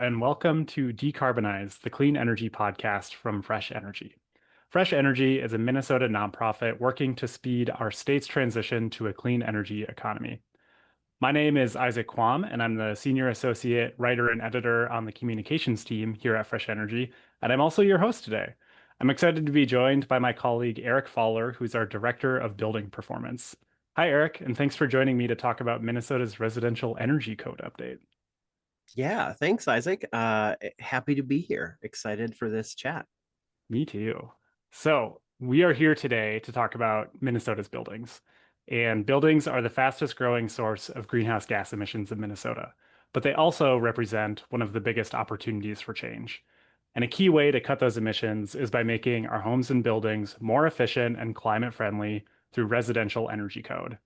and welcome to Decarbonize, the clean energy podcast from Fresh Energy. Fresh Energy is a Minnesota nonprofit working to speed our state's transition to a clean energy economy. My name is Isaac Quam, and I'm the Senior Associate Writer and Editor on the communications team here at Fresh Energy, and I'm also your host today. I'm excited to be joined by my colleague Eric Fowler, who's our Director of Building Performance. Hi, Eric, and thanks for joining me to talk about Minnesota's Residential Energy Code update. Yeah, thanks, Isaac. Happy to be here. Excited for this chat. Me too. So, we are here today to talk about Minnesota's buildings. And buildings are the fastest growing source of greenhouse gas emissions in Minnesota, but they also represent one of the biggest opportunities for change. And a key way to cut those emissions is by making our homes and buildings more efficient and climate friendly through residential energy code.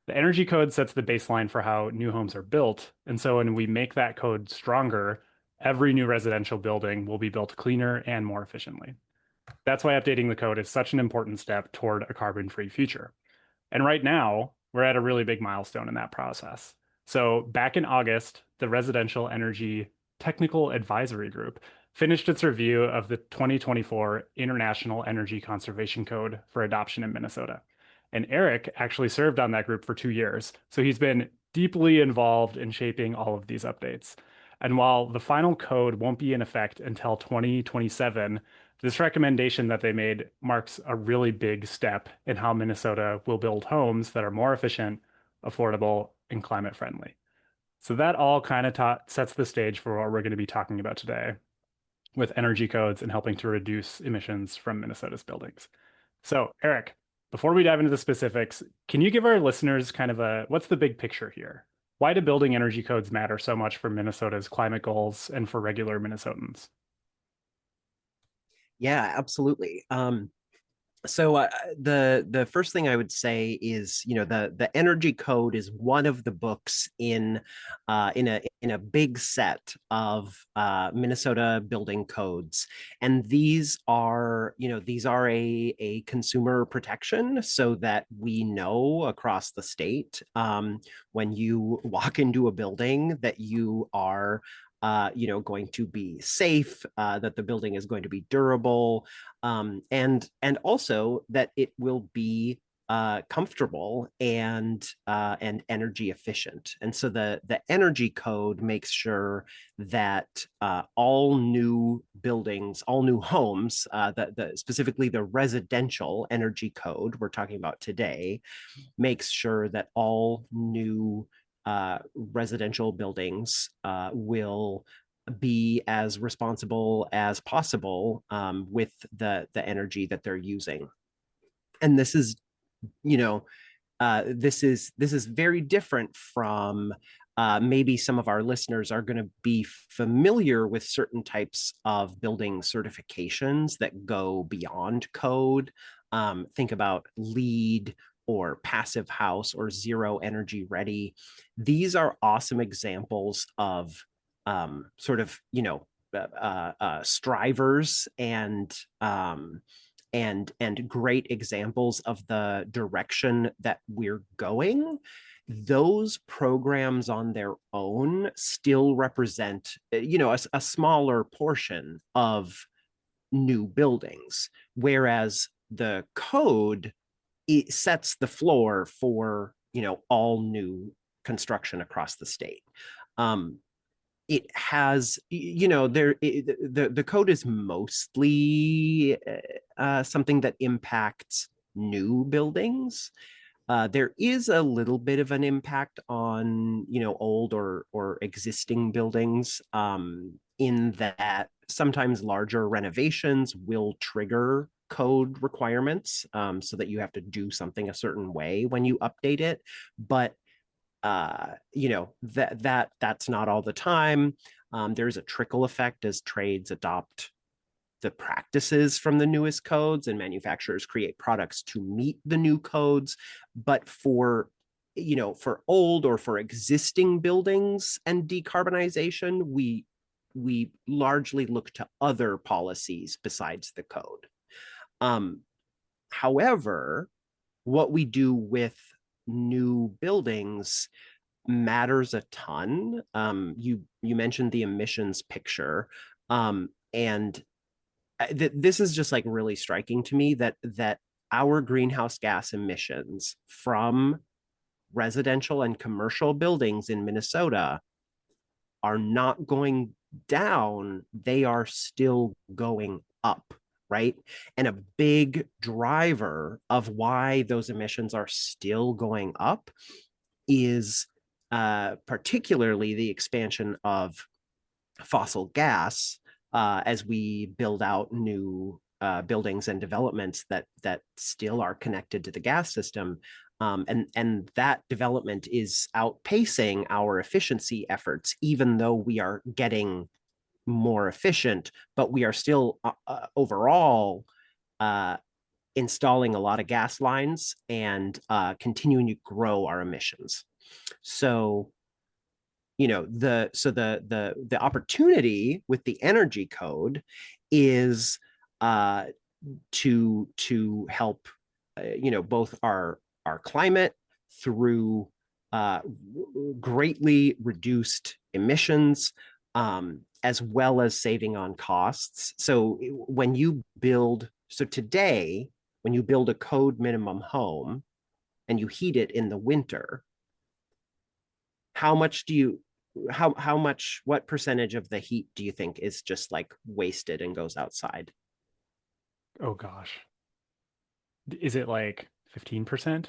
The energy code sets the baseline for how new homes are built. And so when we make that code stronger, every new residential building will be built cleaner and more efficiently. That's why updating the code is such an important step toward a carbon-free future. And right now, we're at a really big milestone in that process. So back in August, the Residential Energy Technical Advisory Group finished its review of the 2024 International Energy Conservation Code for adoption in Minnesota. And Eric actually served on that group for 2 years. So he's been deeply involved in shaping all of these updates. And while the final code won't be in effect until 2027, this recommendation that they made marks a really big step in how Minnesota will build homes that are more efficient, affordable, and climate friendly. So that all kind of sets the stage for what we're going to be talking about today with energy codes and helping to reduce emissions from Minnesota's buildings. So, Eric, before we dive into the specifics, can you give our listeners kind of what's the big picture here? Why do building energy codes matter so much for Minnesota's climate goals and for regular Minnesotans? Yeah, absolutely. So the first thing I would say is, the Energy Code is one of the books in a big set of Minnesota building codes, and these are a consumer protection so that we know across the state, when you walk into a building, that you are going to be safe, that the building is going to be durable, and also that it will be comfortable and energy efficient. And so the energy code makes sure that all new buildings, all new homes, specifically the residential energy code we're talking about today, makes sure that all new residential buildings will be as responsible as possible, with the energy that they're using. And this is, you know, this is very different from, maybe some of our listeners are going to be familiar with certain types of building certifications that go beyond code. Think about LEED or Passive House or Zero Energy Ready. These are awesome examples of, sort of, strivers and great examples of the direction that we're going. Those programs on their own still represent, a smaller portion of new buildings, whereas the code, it sets the floor for, all new construction across the state. It has, the code is mostly something that impacts new buildings. There is a little bit of an impact on, old or existing buildings, in that sometimes larger renovations will trigger code requirements, so that you have to do something a certain way when you update it. But that's not all the time. There's a trickle effect as trades adopt the practices from the newest codes and manufacturers create products to meet the new codes. But for old or for existing buildings and decarbonization, we largely look to other policies besides the code. um, However, what we do with new buildings matters a ton. You you mentioned the emissions picture, and this is just like really striking to me that our greenhouse gas emissions from residential and commercial buildings in Minnesota are not going down, they are still going up, right? And a big driver of why those emissions are still going up is particularly the expansion of fossil gas as we build out new buildings and developments that still are connected to the gas system. And that development is outpacing our efficiency efforts, even though we are getting more efficient, but we are still overall uh, installing a lot of gas lines and continuing to grow our emissions. So the opportunity with the energy code is uh to help both our climate through uh greatly reduced emissions, as well as saving on costs. So today when you build a code minimum home and you heat it in the winter, how much do you how much what percentage of the heat do you think is just like wasted and goes outside? Oh gosh. Is it like 15%?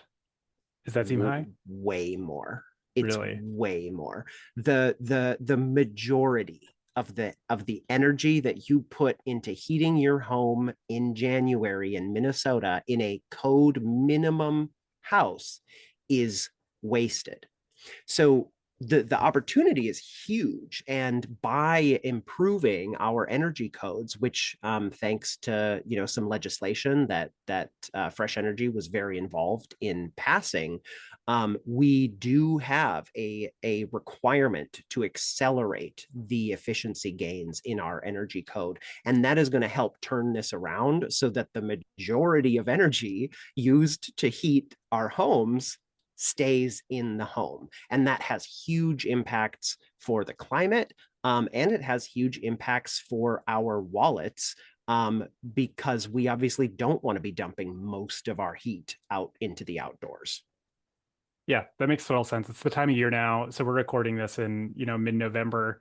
Does that seem high? Way more. It's Really? way more. The majority of the energy that you put into heating your home in January in Minnesota in a code minimum house is wasted. So the opportunity is huge, and by improving our energy codes, which thanks to some legislation that Fresh Energy was very involved in passing, we do have a requirement to accelerate the efficiency gains in our energy code, and that is going to help turn this around so that the majority of energy used to heat our homes stays in the home. And that has huge impacts for the climate, and it has huge impacts for our wallets, because we obviously don't want to be dumping most of our heat out into the outdoors. Yeah, that makes total sense. It's the time of year now. So we're recording this in, mid-November.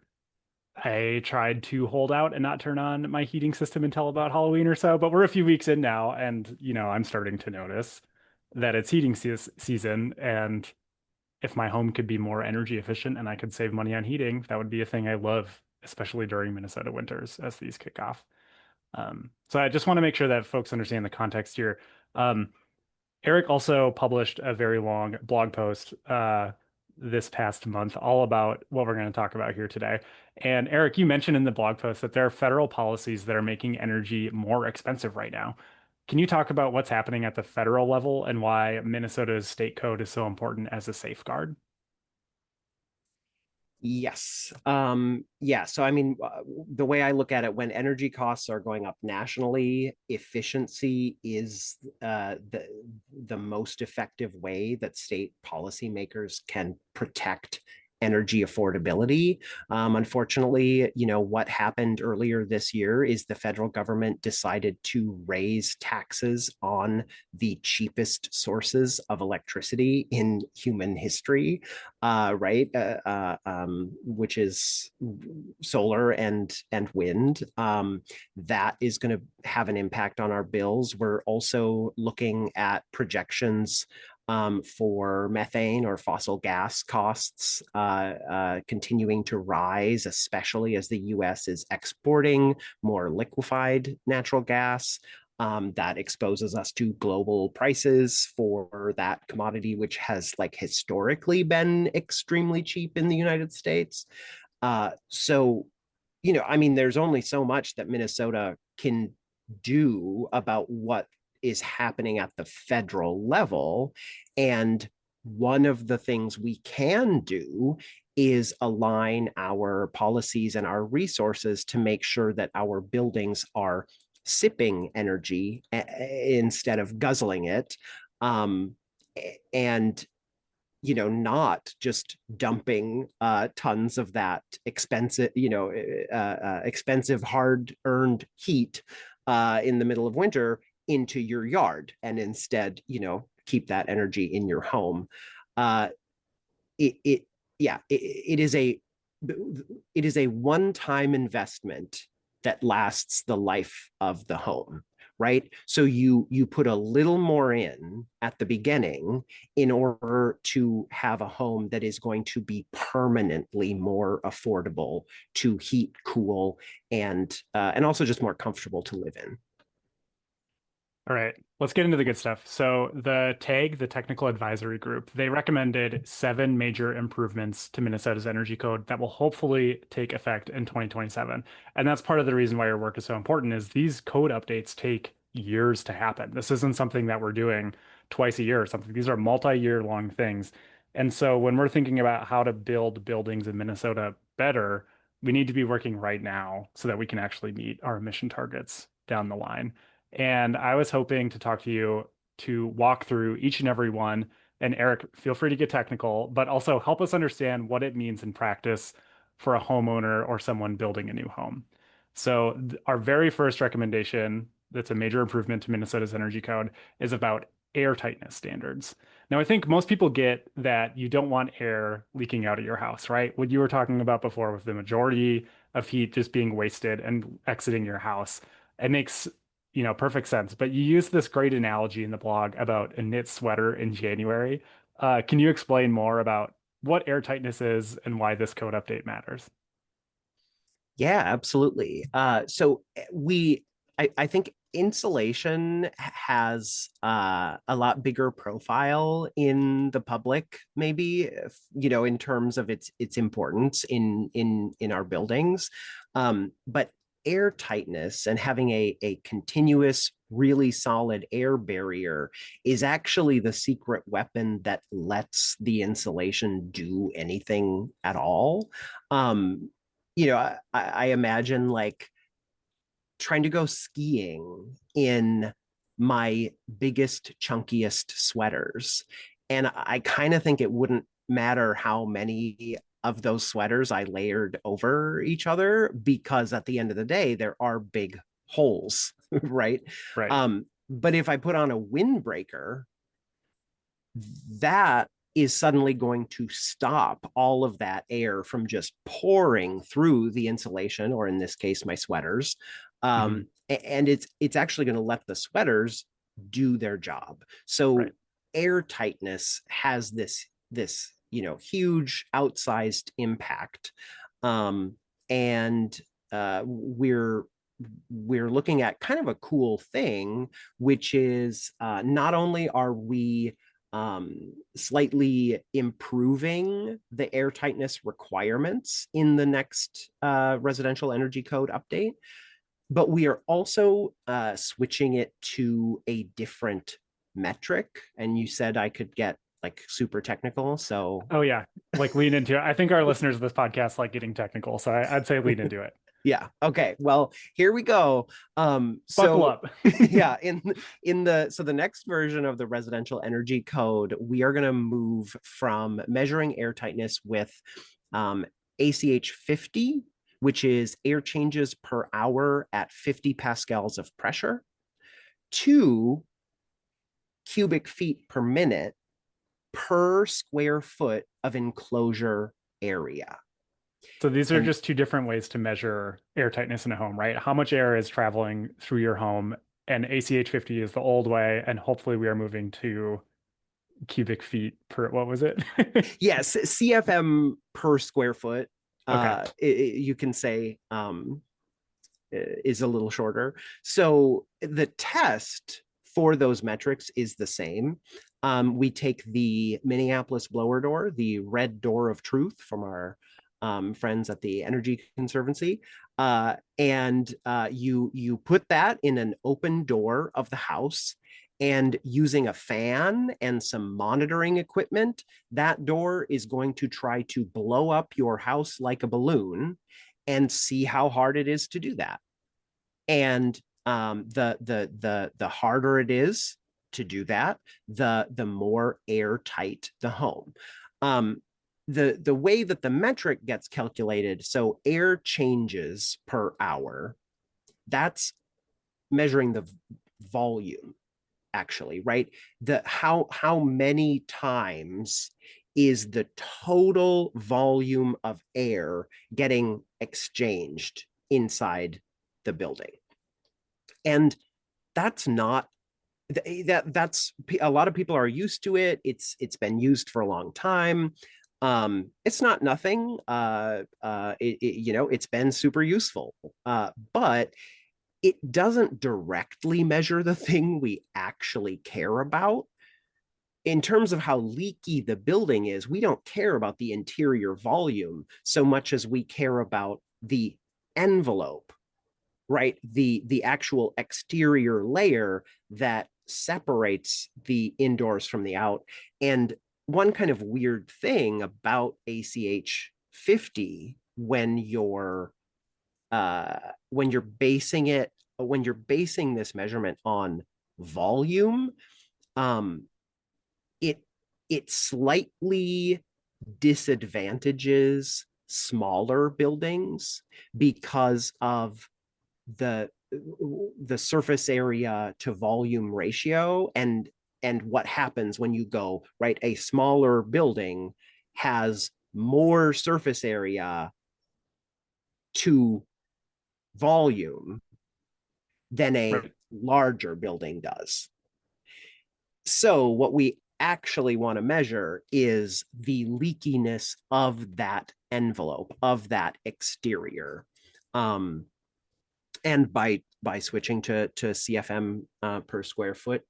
I tried to hold out and not turn on my heating system until about Halloween or so, but we're a few weeks in now, and I'm starting to notice that it's heating season, and if my home could be more energy efficient and I could save money on heating, that would be a thing I love, especially during Minnesota winters as these kick off. So I just want to make sure that folks understand the context here. Um, Eric also published a very long blog post this past month all about what we're going to talk about here today. And Eric, you mentioned in the blog post that there are federal policies that are making energy more expensive right now. Can you talk about what's happening at the federal level and why Minnesota's state code is so important as a safeguard? Yes. Yeah. So, I mean, the way I look at it, when energy costs are going up nationally, efficiency is the most effective way that state policymakers can protect energy affordability. Unfortunately, what happened earlier this year is the federal government decided to raise taxes on the cheapest sources of electricity in human history, right? Which is solar and wind. That is going to have an impact on our bills. We're also looking at projections for methane or fossil gas costs continuing to rise, especially as the US is exporting more liquefied natural gas. That exposes us to global prices for that commodity, which has like historically been extremely cheap in the United States. So, I mean, there's only so much that Minnesota can do about what is happening at the federal level. And one of the things we can do is align our policies and our resources to make sure that our buildings are sipping energy instead of guzzling it. And not just dumping tons of that expensive, expensive hard earned heat in the middle of winter into your yard, and instead, keep that energy in your home. Uh, it yeah, it is a one-time investment that lasts the life of the home, right? So you put a little more in at the beginning in order to have a home that is going to be permanently more affordable to heat, cool, and also just more comfortable to live in. All right, let's get into the good stuff. So the TAG, the Technical Advisory Group, they recommended 7 major improvements to Minnesota's energy code that will hopefully take effect in 2027. And that's part of the reason why your work is so important is these code updates take years to happen. This isn't something that we're doing twice a year or something. These are multi-year long things. And so when we're thinking about how to build buildings in Minnesota better, we need to be working right now so that we can actually meet our emission targets down the line. And I was hoping to talk to you to walk through each and every one. And Eric, feel free to get technical, but also help us understand what it means in practice for a homeowner or someone building a new home. So, our very first recommendation that's a major improvement to Minnesota's energy code is about air tightness standards. Now, I think most people get that you don't want air leaking out of your house, right? What you were talking about before with the majority of heat just being wasted and exiting your house. It makes perfect sense. But you use this great analogy in the blog about a knit sweater in January. Can you explain more about what air tightness is and why this code update matters? Yeah, absolutely. I think insulation has a lot bigger profile in the public, maybe, in terms of its importance in our buildings. But air tightness and having a continuous, really solid air barrier is actually the secret weapon that lets the insulation do anything at all. Um, I imagine like trying to go skiing in my biggest, chunkiest sweaters. And I kind of think it wouldn't matter how many of those sweaters I layered over each other, because at the end of the day, there are big holes, right? Right. But if I put on a windbreaker, that is suddenly going to stop all of that air from just pouring through the insulation, or in this case, my sweaters. Hmm. And it's actually going to let the sweaters do their job. So Right. air tightness has this huge outsized impact, and we're looking at kind of a cool thing, which is not only are we slightly improving the air tightness requirements in the next residential energy code update, but we are also switching it to a different metric. And you said I could get like super technical. So Oh yeah, like lean into it. I think our listeners of this podcast like getting technical, so I'd say lean into it. yeah, okay, well, here we go. Buckle So up. yeah, the next version of the residential energy code, we are going to move from measuring air tightness with ACH 50, which is air changes per hour at 50 pascals of pressure, to cubic feet per minute per square foot of enclosure area. So these are And just 2 different ways to measure air tightness in a home, right? How much air is traveling through your home, and ACH 50 is the old way, and hopefully we are moving to cubic feet per, what was it? yes, CFM per square foot, Okay. you can say, is a little shorter. So the test for those metrics is the same. We take the Minneapolis blower door, the red door of truth from our friends at the Energy Conservancy, and you put that in an open door of the house. And using a fan and some monitoring equipment, that door is going to try to blow up your house like a balloon and see how hard it is to do that. And the harder it is, to do that, the more airtight the home. Um, the way that the metric gets calculated, so air changes per hour, that's measuring the volume, actually, right? The how many times is the total volume of air getting exchanged inside the building. And that's not that's a lot of people are used to it. It's been used for a long time. It's not nothing. It's been super useful. But it doesn't directly measure the thing we actually care about. In terms of how leaky the building is, we don't care about the interior volume so much as we care about the envelope, right? The actual exterior layer that separates the indoors from the out. And one kind of weird thing about ACH 50 when you're basing this measurement on volume, um, it it slightly disadvantages smaller buildings because of the the surface area to volume ratio and what happens when you go right. A smaller building has more surface area to volume than a Right. larger building does. So what we actually want to measure is the leakiness of that envelope, of that exterior. And by switching to CFM per square foot,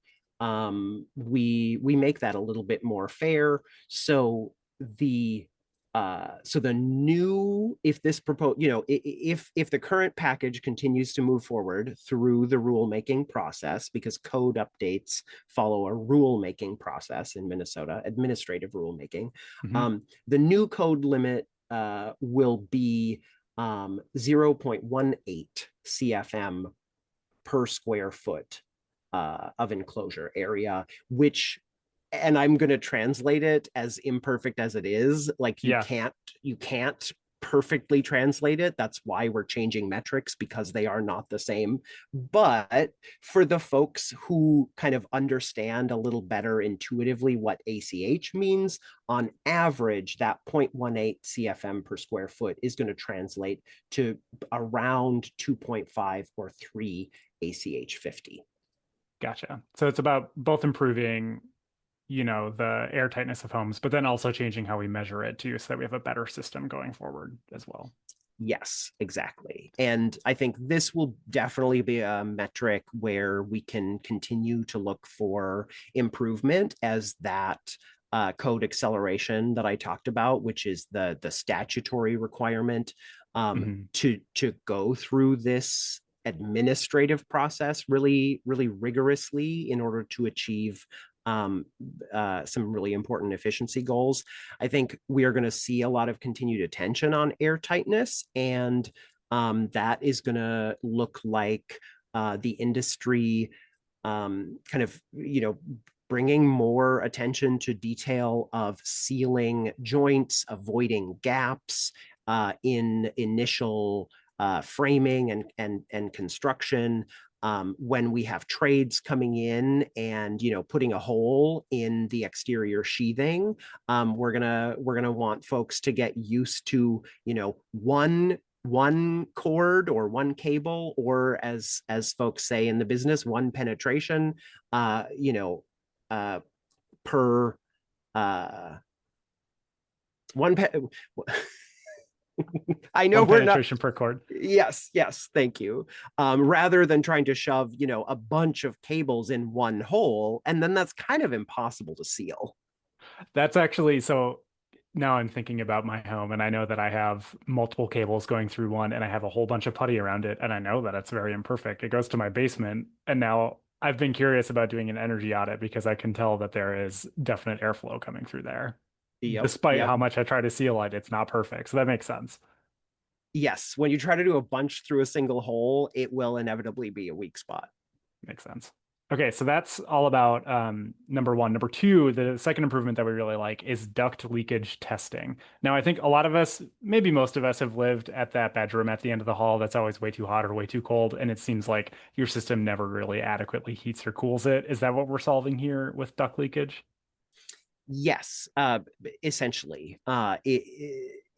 we make that a little bit more fair. So the new, if this proposed, if the current package continues to move forward through the rulemaking process, because code updates follow a rulemaking process in Minnesota, administrative rulemaking, Mm-hmm. the new code limit will be 0.18 CFM per square foot of enclosure area, which, and I'm going to translate it as imperfect as it is, like Yeah. you can't perfectly translate it. That's why we're changing metrics, because they are not the same. But for the folks who kind of understand a little better intuitively what ACH means, on average, that 0.18 CFM per square foot is going to translate to around 2.5 or 3 ACH 50. Gotcha. So it's about both improving, the air tightness of homes, but then also changing how we measure it too, so that we have a better system going forward as well. Yes, exactly. And I think this will definitely be a metric where we can continue to look for improvement as that code acceleration that I talked about, which is the statutory requirement Mm-hmm. to go through this administrative process really, really rigorously in order to achieve some really important efficiency goals. I think we are going to see a lot of continued attention on air tightness, and that is going to look like the industry kind of, bringing more attention to detail of sealing joints, avoiding gaps in initial framing and construction. When we have trades coming in and putting a hole in the exterior sheathing, we're gonna want folks to get used to one cord or one cable, or as folks say in the business, one penetration uh you know uh per uh one pe- I know One we're not. penetration per cord. Yes, thank you. Rather than trying to shove, a bunch of cables in one hole, and then that's kind of impossible to seal. That's actually so now I'm thinking about my home and I know that I have multiple cables going through one and I have a whole bunch of putty around it and I know that it's very imperfect. It goes to my basement and now I've been curious about doing an energy audit because I can tell that there is definite airflow coming through there. Yep, Despite yep. how much I try to seal it, it's not perfect. So that makes sense. Yes, when you try to do a bunch through a single hole, it will inevitably be a weak spot. Makes sense. Okay, so that's all about number one. Number two, the second improvement that we really like is duct leakage testing. Now, I think a lot of us, maybe most of us, have lived at that bedroom at the end of the hall that's always way too hot or way too cold, and it seems like your system never really adequately heats or cools it. Is that what we're solving here with duct leakage? Yes, essentially,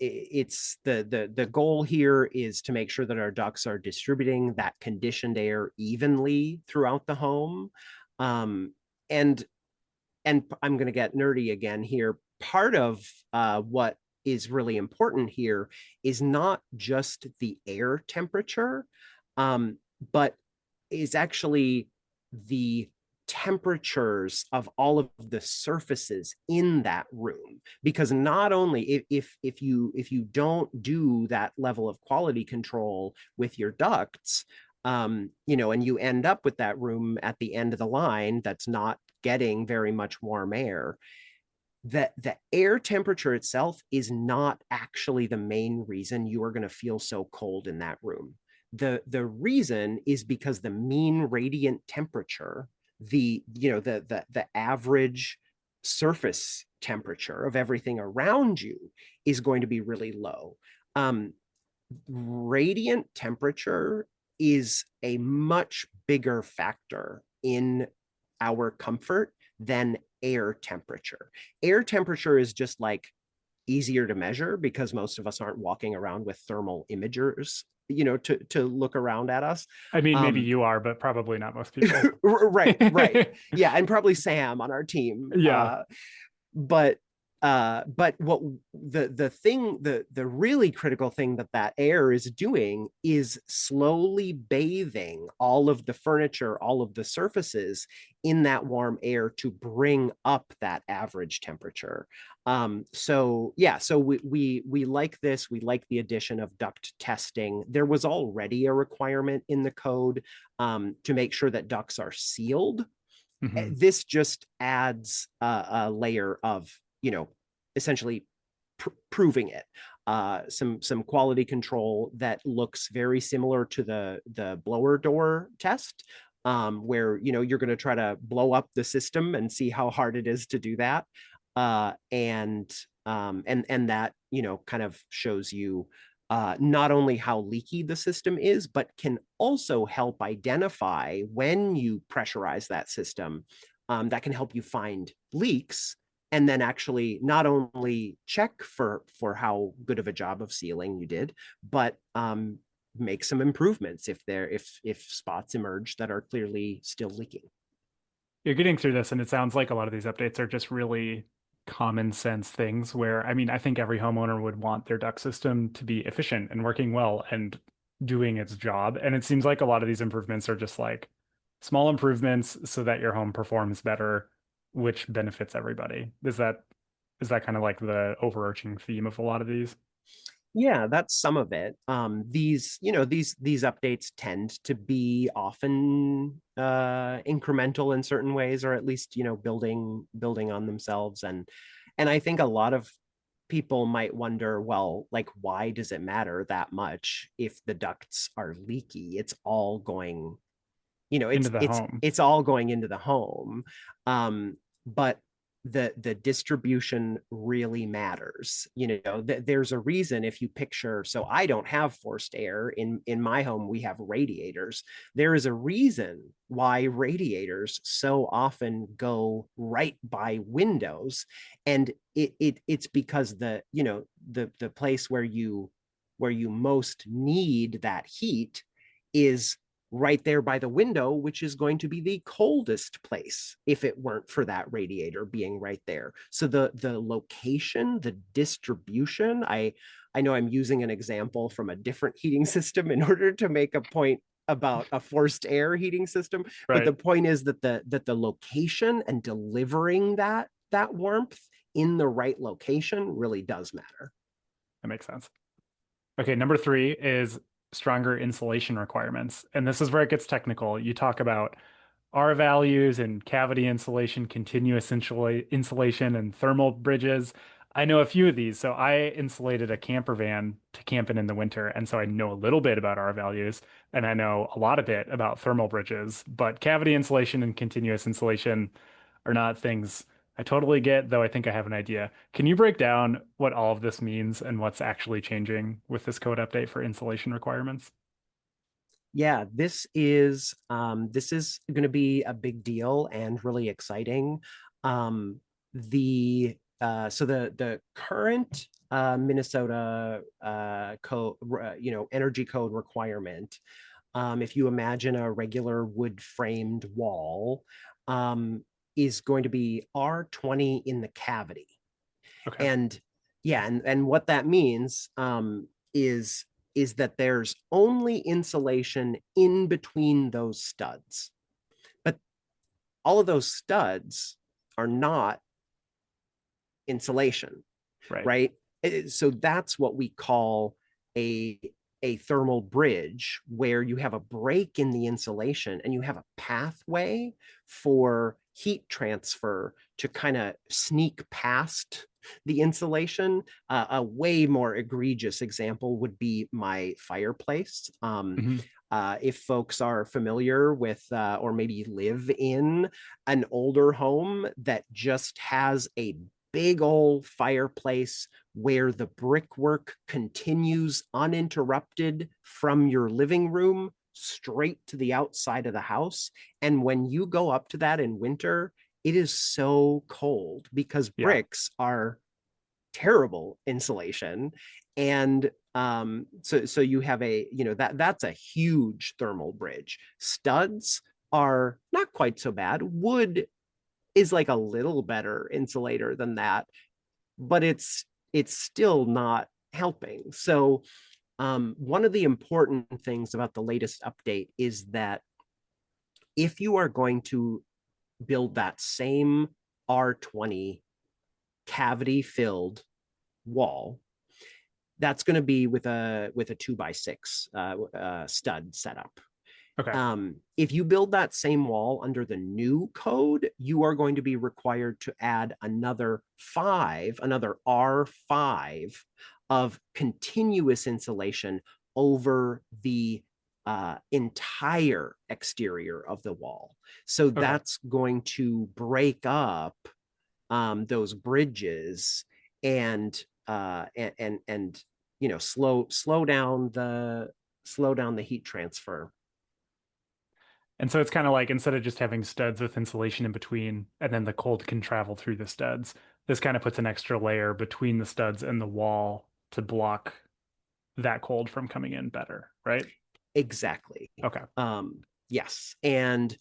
it's the goal here is to make sure that our ducts are distributing that conditioned air evenly throughout the home, um, and I'm going to get nerdy again here. Part of what is really important here is not just the air temperature, but is actually the temperatures of all of the surfaces in that room, because not only if you don't do that level of quality control with your ducts, and you end up with that room at the end of the line that's not getting very much warm air, that the air temperature itself is not actually the main reason you are going to feel so cold in that room. The reason is because the mean radiant temperature, the average surface temperature of everything around you, is going to be really low. um, Radiant temperature is a much bigger factor in our comfort than air temperature. Air temperature is just like easier to measure because most of us aren't walking around with thermal imagers, to look around at us. I mean, maybe Um, you are, but probably not most people. right. Yeah, and probably Sam on our team. Yeah. But what the really critical thing that air is doing is slowly bathing all of the furniture, all of the surfaces in that warm air to bring up that average temperature. So yeah, so we like this. We like the addition of duct testing. There was already a requirement in the code to make sure that ducts are sealed. Mhm. This just adds a layer of, essentially proving it. Some quality control that looks very similar to the blower door test, where you're going to try to blow up the system and see how hard it is to do that, and that kind of shows you not only how leaky the system is, but can also help identify when you pressurize that system. That can help you find leaks, and then actually not only check for how good of a job of sealing you did, but make some improvements if spots emerge that are clearly still leaking. You're getting through this, and it sounds like a lot of these updates are just really common sense things where, I mean, I think every homeowner would want their duct system to be efficient and working well and doing its job. And it seems like a lot of these improvements are just like small improvements so that your home performs better, which benefits everybody. Is that kind of like the overarching theme of a lot of these? Yeah, that's some of it. These updates tend to be often incremental in certain ways, or at least, building on themselves. And I think a lot of people might wonder, well, like, why does it matter that much if the ducts are leaky? It's all going, Into it's the it's home. it's all going into the home. But the distribution really matters. There's a reason. If you picture, so I don't have forced air in my home, we have radiators. There is a reason why radiators so often go right by windows, and it's because the place where you most need that heat is right there by the window, which is going to be the coldest place if it weren't for that radiator being right there. So the location, the distribution, I know I'm using an example from a different heating system in order to make a point about a forced air heating system, but Right. the point is that the location and delivering that warmth in the right location really does matter. That makes sense. Okay, number three is stronger insulation requirements. And this is where it gets technical. You talk about R values and cavity insulation, continuous insulation, and thermal bridges. I know a few of these. So I insulated a camper van to camp in the winter. And so I know a little bit about R values. and I know a lot a bit about thermal bridges, but cavity insulation and continuous insulation are not things I totally get, though I think I have an idea. Can you break down what all of this means and what's actually changing with this code update for insulation requirements? Yeah, this is going to be a big deal and really exciting. The so the current Minnesota code, energy code requirement, if you imagine a regular wood framed wall, is going to be R20 in the cavity. Okay. And yeah, and what that means is that there's only insulation in between those studs. But all of those studs are not insulation, Right. right? So that's what we call a a thermal bridge, where you have a break in the insulation and you have a pathway for heat transfer to kind of sneak past the insulation. A way more egregious example would be my fireplace. Hmm. If folks are familiar with or maybe live in an older home that just has a big old fireplace where the brickwork continues uninterrupted from your living room straight to the outside of the house. And when you go up to that in winter, it is so cold because Yeah. bricks are terrible insulation. And so you have that's a huge thermal bridge. Studs are not quite so bad. Wood is like a little better insulator than that, but it's still not helping. So one of the important things about the latest update is that if you are going to build that same R20 cavity filled wall, that's going to be with a 2x6 stud setup. Okay. If you build that same wall under the new code, you are going to be required to add another R5 of continuous insulation over the entire exterior of the wall. So Okay. that's going to break up those bridges and slow down the heat transfer. And so it's kind of like instead of just having studs with insulation in between and then the cold can travel through the studs, this kind of puts an extra layer between the studs and the wall to block that cold from coming in better, right? Exactly. Okay. Yes, and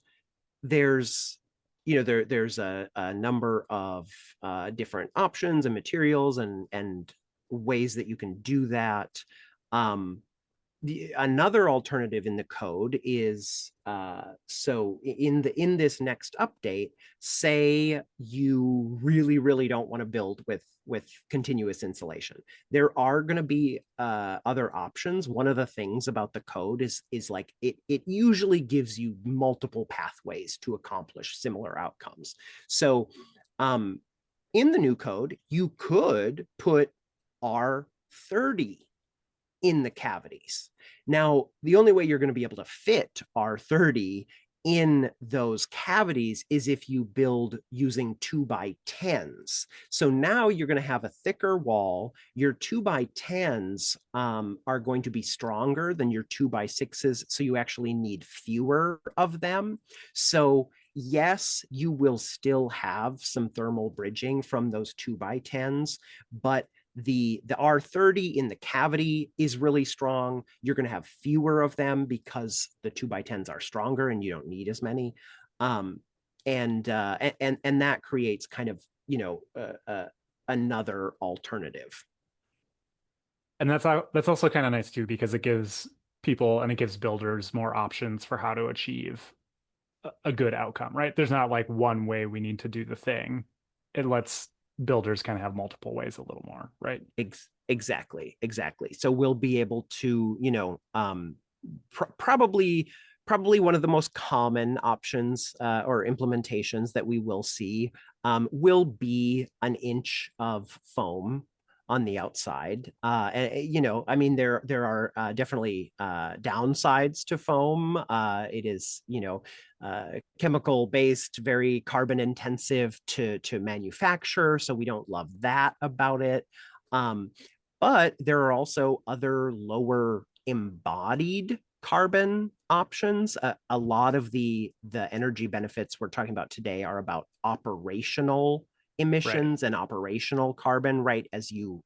there's there's a number of different options and materials and ways that you can do that. Um, Another alternative in the code is so in this next update, say you really don't want to build with continuous insulation, there are going to be other options. One of the things about the code is like it usually gives you multiple pathways to accomplish similar outcomes. So in the new code, you could put R30 in the cavities. Now, the only way you're going to be able to fit R30 in those cavities is if you build using 2x10s. So now you're going to have a thicker wall. Your 2x10s are going to be stronger than your 2x6s. So you actually need fewer of them. So yes, you will still have some thermal bridging from those 2x10s, but the R30 in the cavity is really strong. You're going to have fewer of them because the 2x10s are stronger and you don't need as many. And that creates kind of another alternative. And that's also kind of nice too because it gives people and it gives builders more options for how to achieve a good outcome, right? There's not like one way we need to do the thing. It lets builders kind of have multiple ways a little more, right? Exactly. So we'll be able to, probably one of the most common options or implementations that we will see will be an inch of foam on the outside. You know, I mean, there are definitely downsides to foam. It is, you know, chemical based, very carbon intensive to manufacture, so we don't love that about it. Um, but there are also other lower embodied carbon options. A lot of the energy benefits we're talking about today are about operational Right. emissions and operational carbon, right, as you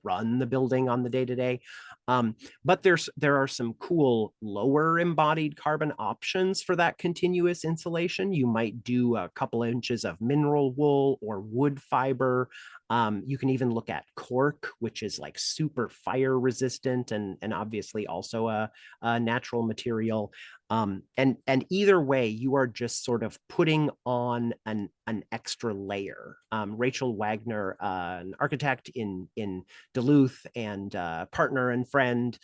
run the building on the day to day. But there are some cool lower embodied carbon options for that continuous insulation. You might do a couple inches of mineral wool or wood fiber. You can even look at cork, which is like super fire resistant and obviously also a natural material. And either way, you are just sort of putting on an extra layer. Rachel Wagner, an architect in Duluth and partner and friend,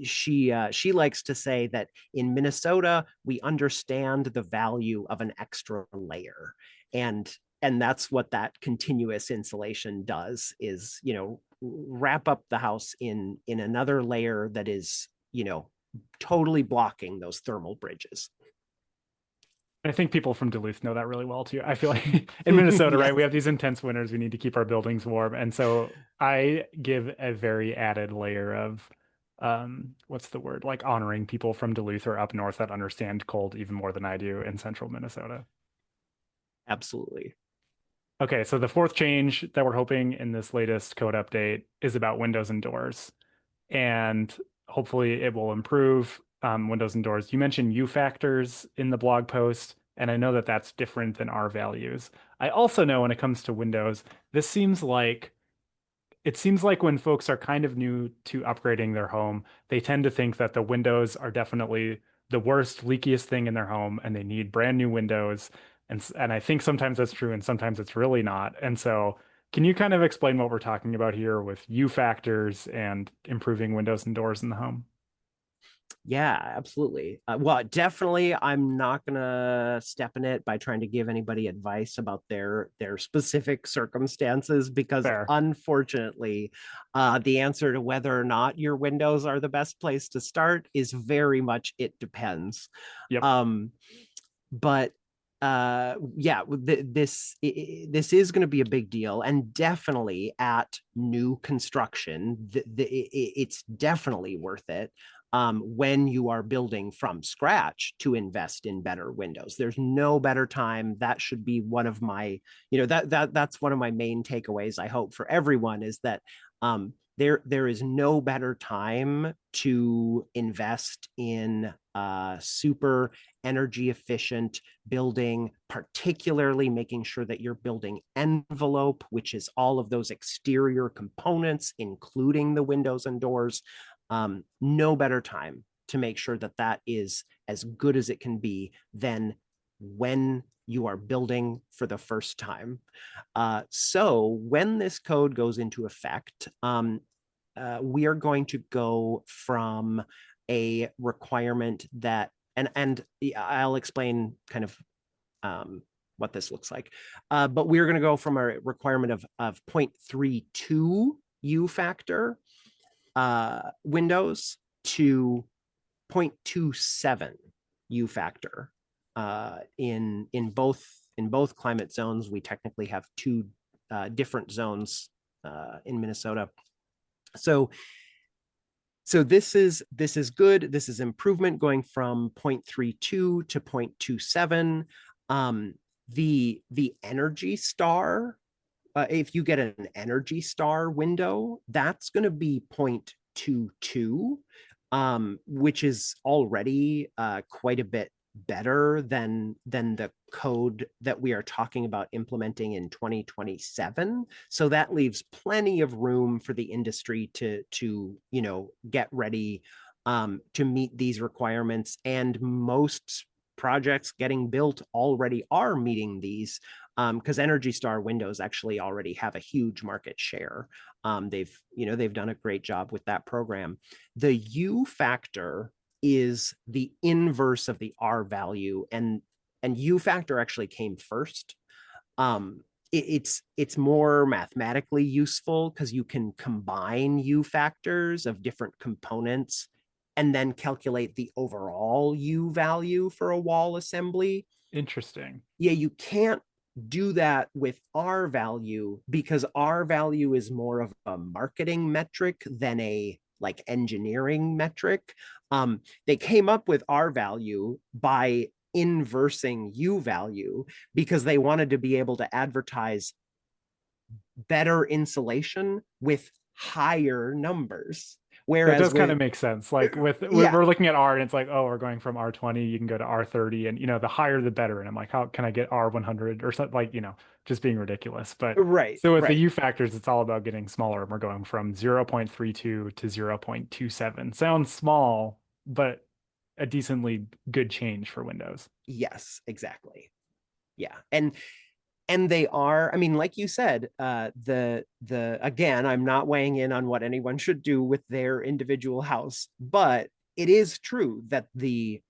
she likes to say that in Minnesota we understand the value of an extra layer, and that's what that continuous insulation does, is, you know, wrap up the house in another layer that is, you know, totally blocking those thermal bridges. I think people from Duluth know that really well too. I feel like in Minnesota, right, Yes, we have these intense winters. We need to keep our buildings warm. And so I give a very added layer of, what's the word? Like honoring people from Duluth or up north that understand cold even more than I do in central Minnesota. absolutely. Okay, so the fourth change that we're hoping in this latest code update is about windows and doors. And hopefully it will improve windows and doors. You mentioned U factors in the blog post, and I know that that's different than R values. I also know when it comes to windows, this seems like it seems like when folks are kind of new to upgrading their home, they tend to think that the windows are definitely the worst, leakiest thing in their home, and they need brand new windows. And I think sometimes that's true, and sometimes it's really not. And so, can you kind of explain what we're talking about here with U factors and improving windows and doors in the home? Yeah, absolutely. Well, definitely, I'm not gonna step in it by trying to give anybody advice about their specific circumstances, because Fair. unfortunately, the answer to whether or not your windows are the best place to start is very much it depends. Yep. Um, but yeah, this is going to be a big deal, and definitely at new construction, it's definitely worth it when you are building from scratch to invest in better windows. There's no better time. That should be one of my, you know, that's one of my main takeaways, I hope, for everyone, is that there is no better time to invest in super energy efficient building, particularly making sure that your building envelope, which is all of those exterior components, including the windows and doors, no better time to make sure that that is as good as it can be than when you are building for the first time. So when this code goes into effect, we are going to go from a requirement that, and I'll explain kind of what this looks like. But we're going to go from a requirement of 0.32 U factor windows to 0.27 U factor. In both climate zones, we technically have two different zones in Minnesota. So this is good. This is improvement, going from 0.32 to 0.27. The Energy Star, if you get an Energy Star window, that's going to be 0.22, which is already quite a bit better than the code that we are talking about implementing in 2027. So that leaves plenty of room for the industry to you know, get ready to meet these requirements. And most projects getting built already are meeting these, because Energy Star windows actually already have a huge market share. They've done a great job with that program. The U factor is the inverse of the R value, and U factor actually came first. it's more mathematically useful because you can combine U factors of different components and then calculate the overall U value for a wall assembly. Interesting. Yeah, you can't do that with R value because R value is more of a marketing metric than a like engineering metric. They came up with R value by inversing U value because they wanted to be able to advertise better insulation with higher numbers. That Whereas does kind with, of make sense. Like with yeah, we're looking at R and it's like, oh, we're going from R20, you can go to R30 and the higher the better. And I'm like, how can I get R100 or something like, just being ridiculous. But right, so with the right. U factors, it's all about getting smaller. And we're going from 0.32 to 0.27. Sounds small, but a decently good change for Windows. Yes, exactly. Yeah. And they are, I mean, like you said, the again, I'm not weighing in on what anyone should do with their individual house, but it is true that the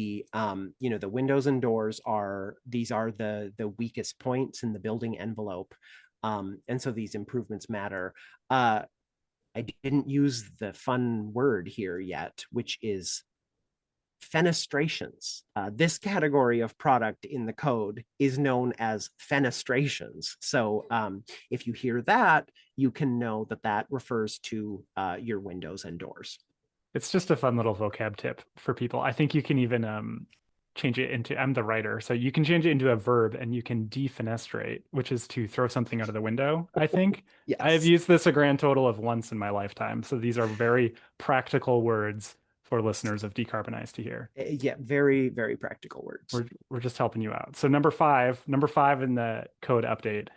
windows and doors are, these are the weakest points in the building envelope. And so these improvements matter. I didn't use the fun word here yet, which is fenestrations. This category of product in the code is known as fenestrations. So if you hear that, you can know that that refers to your windows and doors. It's just a fun little vocab tip for people. I think you can even change it into, I'm the writer, so you can change it into a verb and you can defenestrate, which is to throw something out of the window, I think. I have Yes. used this a grand total of once in my lifetime. So these are very practical words for listeners of Decarbonize to hear. Yeah, very, very practical words. We're just helping you out. So number five in the code update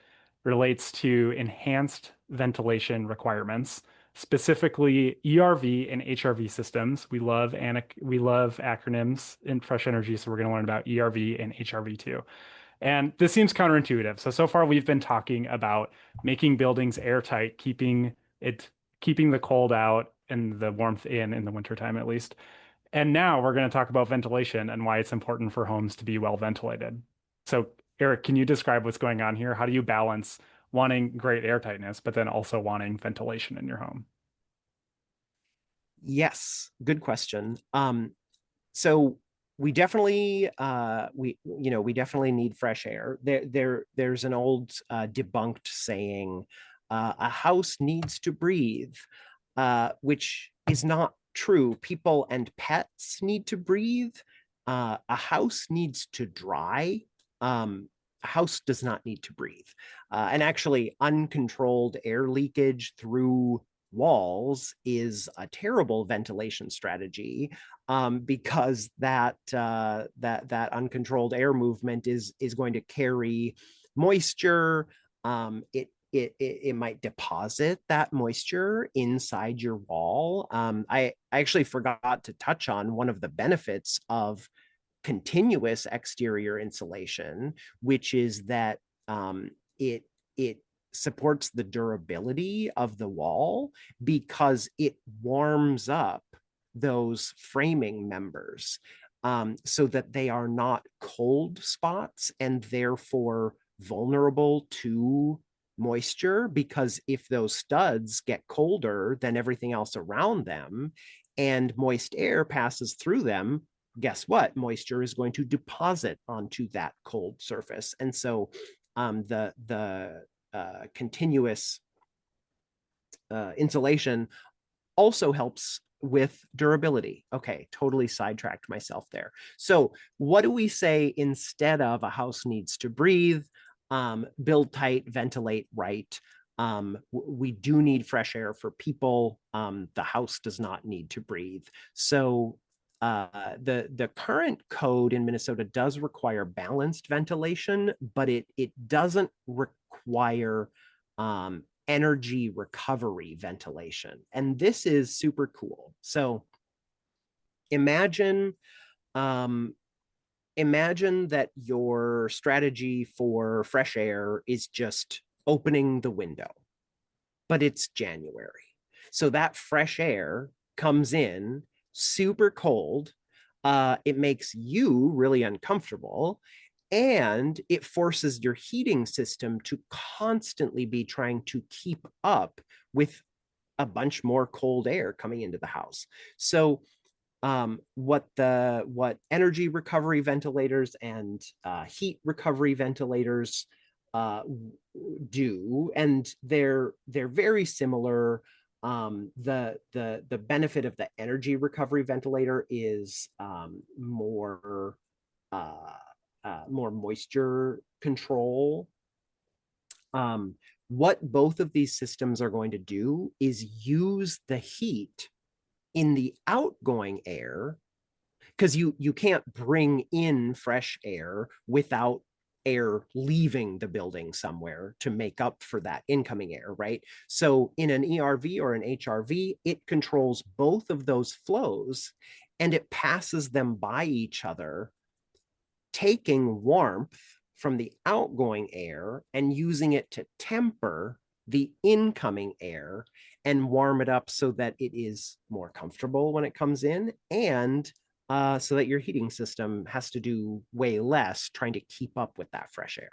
relates to enhanced ventilation requirements, specifically ERV and HRV systems. We love acronyms in Fresh Energy, so we're going to learn about ERV and HRV too. And this seems counterintuitive. So far we've been talking about making buildings airtight, keeping the cold out and the warmth in the wintertime at least. And now we're going to talk about ventilation and why it's important for homes to be well ventilated. So, Eric, can you describe what's going on here? How do you balance wanting great airtightness, but then also wanting ventilation in your home? Yes, good question. So we definitely we definitely need fresh air. There's an old debunked saying, a house needs to breathe, which is not true. People and pets need to breathe. A house needs to dry. A house does not need to breathe. And actually, uncontrolled air leakage through walls is a terrible ventilation strategy, because that uncontrolled air movement is going to carry moisture. It might deposit that moisture inside your wall. I actually forgot to touch on one of the benefits of continuous exterior insulation, which is that it supports the durability of the wall because it warms up those framing members, so that they are not cold spots and therefore vulnerable to moisture. Because if those studs get colder than everything else around them and moist air passes through them, guess what? Moisture is going to deposit onto that cold surface. And so the continuous insulation also helps with durability. Okay, totally sidetracked myself there. So what do we say instead of a house needs to breathe, build tight, ventilate right? We do need fresh air for people. The house does not need to breathe. So the current code in Minnesota does require balanced ventilation, but it doesn't require energy recovery ventilation. And this is super cool. So imagine um, imagine that your strategy for fresh air is just opening the window, but it's January. So that fresh air comes in super cold. It makes you really uncomfortable. and it forces your heating system to constantly be trying to keep up with a bunch more cold air coming into the house. So what energy recovery ventilators and heat recovery ventilators uh, do, and they're very similar. The benefit of the energy recovery ventilator is uh, more moisture control. Um, what both of these systems are going to do is use the heat in the outgoing air, because you can't bring in fresh air without air leaving the building somewhere to make up for that incoming air, right? So in an ERV or an HRV, it controls both of those flows and it passes them by each other, taking warmth from the outgoing air and using it to temper the incoming air and warm it up so that it is more comfortable when it comes in, and so that your heating system has to do way less trying to keep up with that fresh air.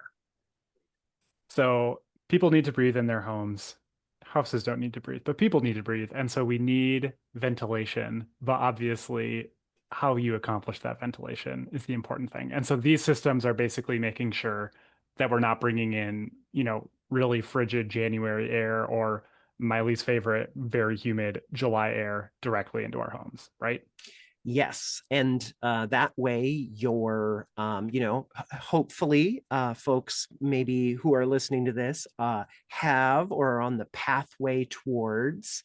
So people need to breathe in their homes. Houses don't need to breathe, but people need to breathe. And so we need ventilation. But obviously, how you accomplish that ventilation is the important thing. And so these systems are basically making sure that we're not bringing in, really frigid January air or my least favorite, very humid July air directly into our homes, right? Yes, and that way hopefully folks maybe who are listening to this have or are on the pathway towards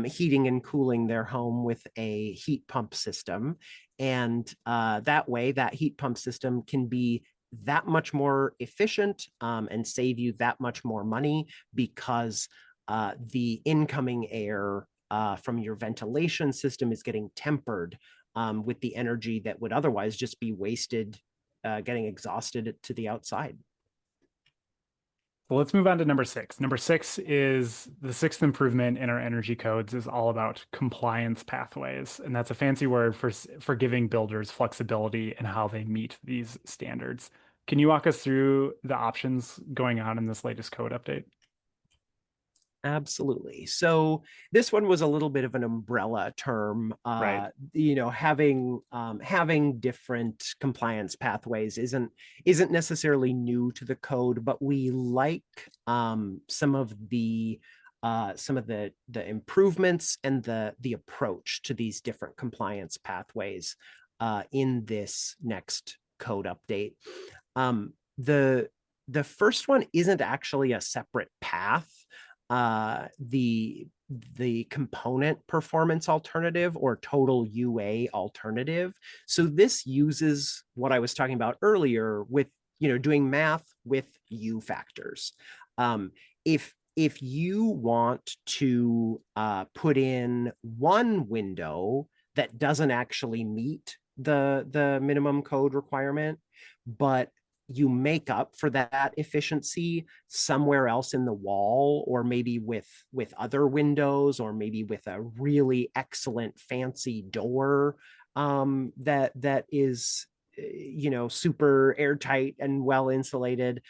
heating and cooling their home with a heat pump system. And that way, that heat pump system can be that much more efficient and save you that much more money, because the incoming air from your ventilation system is getting tempered with the energy that would otherwise just be wasted, getting exhausted to the outside. So let's move on to number six. Number six is the sixth improvement in our energy codes is all about compliance pathways. And that's a fancy word for giving builders flexibility in how they meet these standards. Can you walk us through the options going on in this latest code update? Absolutely. So this one was a little bit of an umbrella term. Right. Having different compliance pathways isn't necessarily new to the code, but we like some of the improvements and the approach to these different compliance pathways in this next code update. The first one isn't actually a separate path. The component performance alternative or total UA alternative. So this uses what I was talking about earlier with doing math with U factors. If you want to put in one window that doesn't actually meet the minimum code requirement, but you make up for that efficiency somewhere else in the wall, or maybe with other windows, or maybe with a really excellent fancy door that is super airtight and well insulated,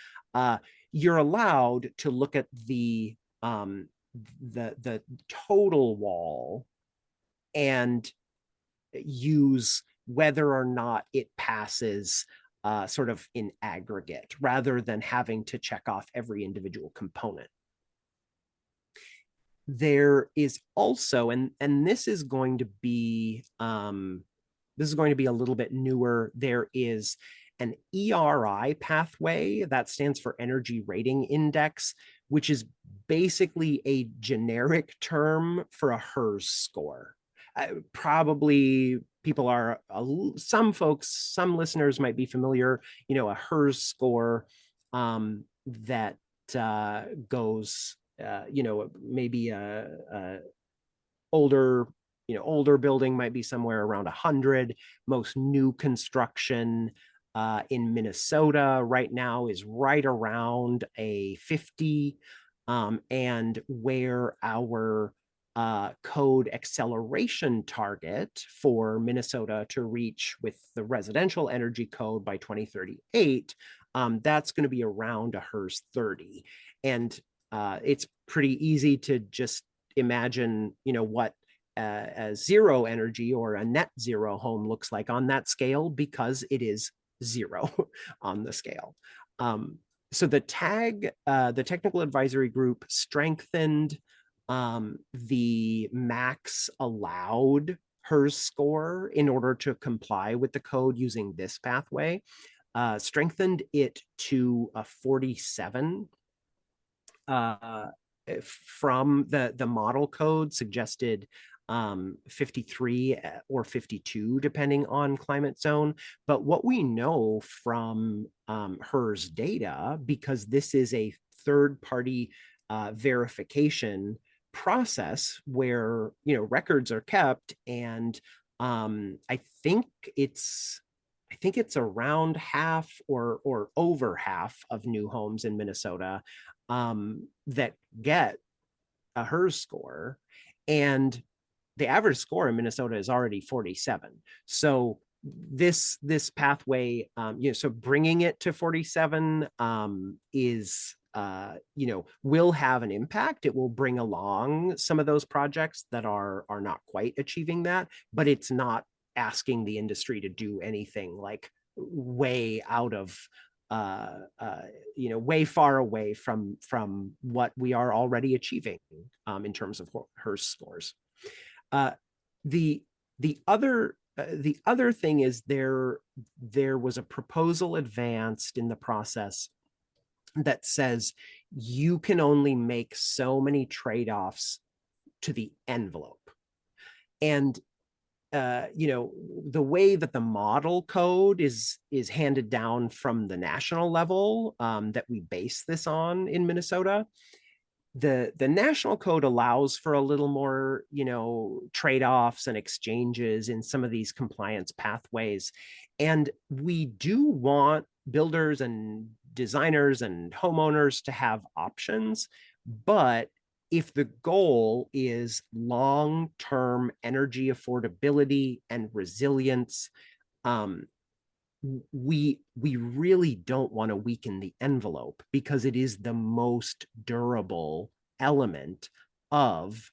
you're allowed to look at the total wall and use whether or not it passes sort of in aggregate, rather than having to check off every individual component. There is also, and this is going to be a little bit newer. There is an ERI pathway that stands for Energy Rating Index, which is basically a generic term for a HERS score. Probably people are some listeners might be familiar, a HERS score that goes maybe a older building might be somewhere around 100. Most new construction in Minnesota right now is right around a 50. And where our code acceleration target for Minnesota to reach with the residential energy code by 2038, that's going to be around a HERS 30. And it's pretty easy to just imagine, what a zero energy or a net zero home looks like on that scale, because it is zero on the scale. So the technical advisory group strengthened the max allowed HERS score in order to comply with the code using this pathway, strengthened it to a 47 from the model code suggested 53 or 52, depending on climate zone. But what we know from HERS data, because this is a third-party verification process where records are kept, and I think it's around half or over half of new homes in Minnesota that get a HERS score, and the average score in Minnesota is already 47. So this pathway, so bringing it to 47 is will have an impact. It will bring along some of those projects that are not quite achieving that, but it's not asking the industry to do anything like way out of way far away from what we are already achieving in terms of HERS scores. The other thing is there was a proposal advanced in the process that says you can only make so many trade-offs to the envelope. And the way that the model code is handed down from the national level that we base this on in Minnesota, the national code allows for a little more, trade-offs and exchanges in some of these compliance pathways. And we do want builders and designers and homeowners to have options, but if the goal is long-term energy affordability and resilience, we really don't want to weaken the envelope, because it is the most durable element of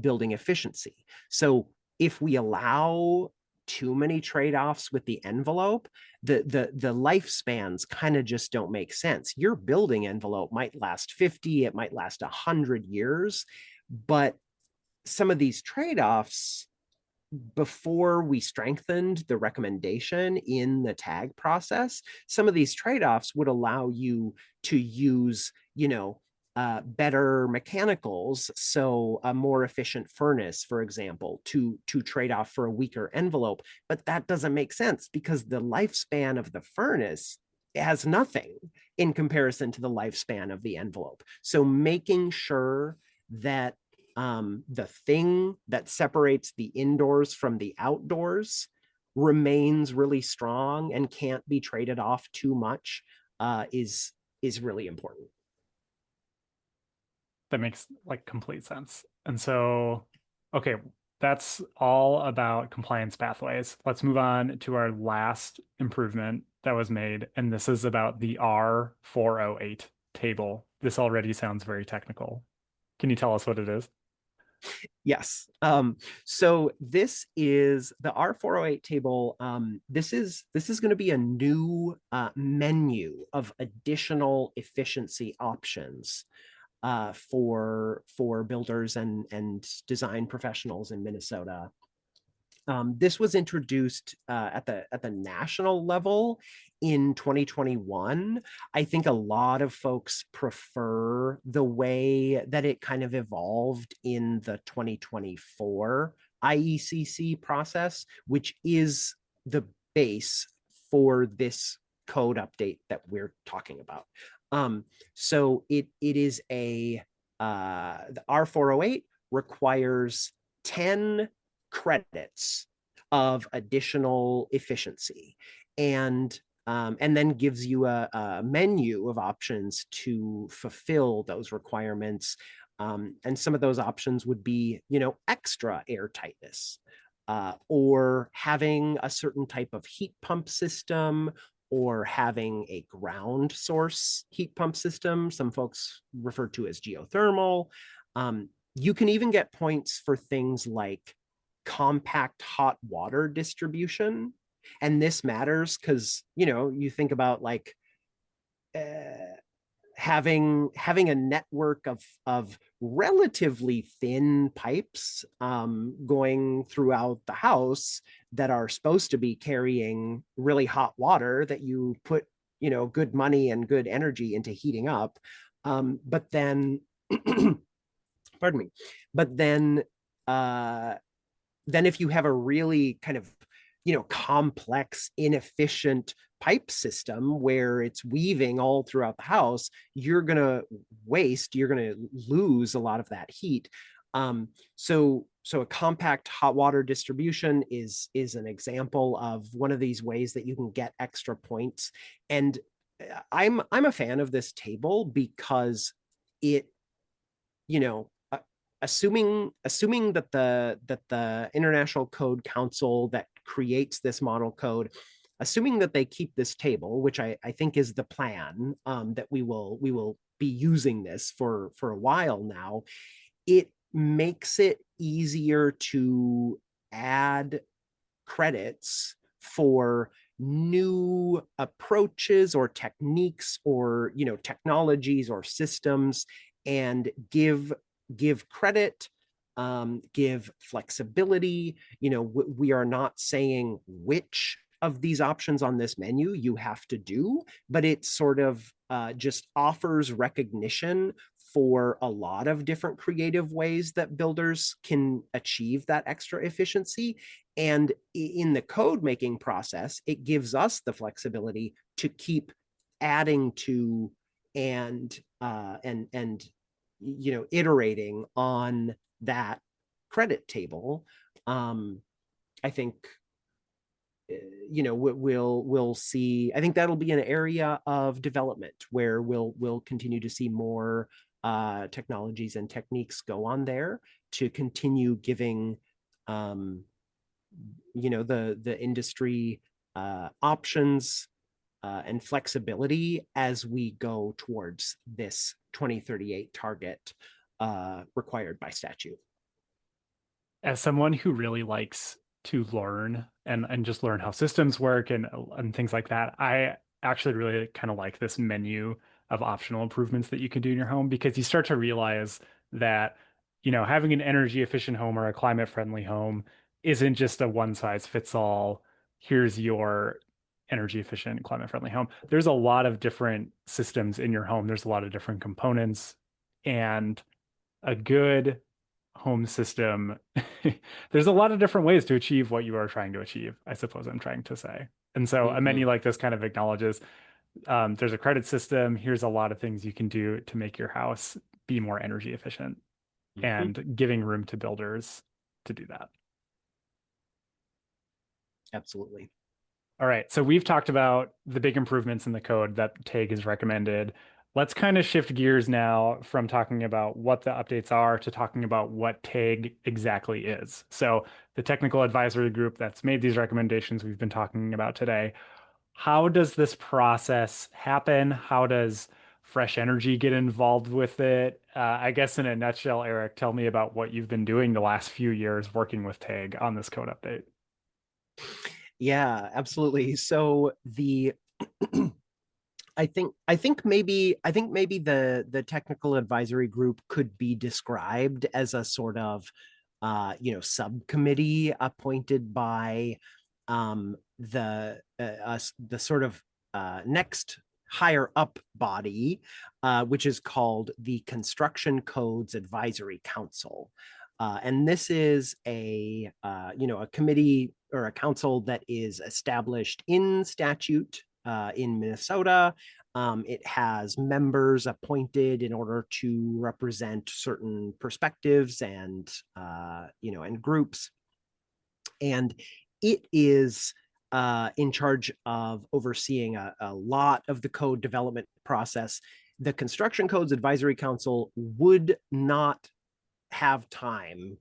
building efficiency. So if we allow too many trade-offs with the envelope, the lifespans kind of just don't make sense. Your building envelope might last 50, it might last 100 years, but some of these trade-offs, before we strengthened the recommendation in the tag process, some of these trade-offs would allow you to use, better mechanicals, so a more efficient furnace, for example, to trade off for a weaker envelope. But that doesn't make sense, because the lifespan of the furnace has nothing in comparison to the lifespan of the envelope. So making sure that the thing that separates the indoors from the outdoors remains really strong and can't be traded off too much is really important. That makes like complete sense. And so, okay, that's all about compliance pathways. Let's move on to our last improvement that was made, and this is about the R408 table. This already sounds very technical. Can you tell us what it is? Yes. So this is the R408 table. This is going to be a new menu of additional efficiency options for builders and design professionals in Minnesota. This was introduced at the national level in 2021. I think a lot of folks prefer the way that it kind of evolved in the 2024 IECC process, which is the base for this code update that we're talking about. So it is the R408 requires 10 credits of additional efficiency, and then gives you a menu of options to fulfill those requirements. And some of those options would be, extra air tightness, or having a certain type of heat pump system, or having a ground source heat pump system, some folks refer to as geothermal. You can even get points for things like compact hot water distribution. And this matters because, you think about like uh, having a network of relatively thin pipes going throughout the house that are supposed to be carrying really hot water that you put good money and good energy into heating up, but then pardon me, but then if you have a really kind of complex inefficient pipe system where it's weaving all throughout the house, you're going to lose a lot of that heat. So a compact hot water distribution is an example of one of these ways that you can get extra points. And I'm a fan of this table because it, you know, assuming that the International Code Council that creates this model code, assuming that they keep this table, which I think is the plan, that we will be using this for a while now, it makes it easier to add credits for new approaches or techniques or technologies or systems, and give credit, give flexibility. We are not saying which of these options on this menu you have to do, but it sort of just offers recognition for a lot of different creative ways that builders can achieve that extra efficiency. And in the code making process, it gives us the flexibility to keep adding to and iterating on that credit table. I think we'll see. I think that'll be an area of development where we'll continue to see more technologies and techniques go on there to continue giving the industry options and flexibility as we go towards this 2038 target required by statute. As someone who really likes to learn and just learn how systems work and things like that, I actually really kind of like this menu of optional improvements that you can do in your home, because you start to realize that, having an energy efficient home or a climate friendly home isn't just a one size fits all. Here's your energy efficient, climate friendly home. There's a lot of different systems in your home. There's a lot of different components, and a good home system, there's a lot of different ways to achieve what you are trying to achieve, I suppose I'm trying to say. And so a menu like this kind of acknowledges there's a credit system. Here's a lot of things you can do to make your house be more energy efficient, and giving room to builders to do that. Absolutely. All right, so we've talked about the big improvements in the code that TAG has recommended. Let's kind of shift gears now from talking about what the updates are to talking about what TAG exactly is. So the technical advisory group that's made these recommendations we've been talking about today, how does this process happen? How does Fresh Energy get involved with it? I guess in a nutshell, Eric, tell me about what you've been doing the last few years working with TAG on this code update. Yeah, absolutely. So I think maybe the technical advisory group could be described as a sort of subcommittee appointed by the sort of next higher up body, which is called the Construction Codes Advisory Council. And this is a committee or a council that is established in statute in Minnesota. It has members appointed in order to represent certain perspectives and groups, and it is in charge of overseeing a lot of the code development process. the Construction Codes Advisory Council would not have time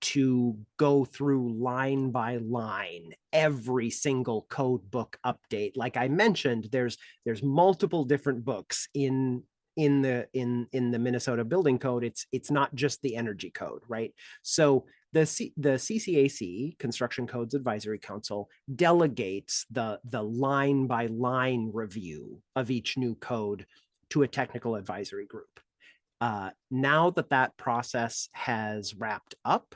to go through line by line every single code book update. Like I mentioned, there's multiple different books in the Minnesota Building Code. It's not just the energy code, right? So the CCAC, Construction Codes Advisory Council, delegates the line by line review of each new code to a technical advisory group. Now that process has wrapped up,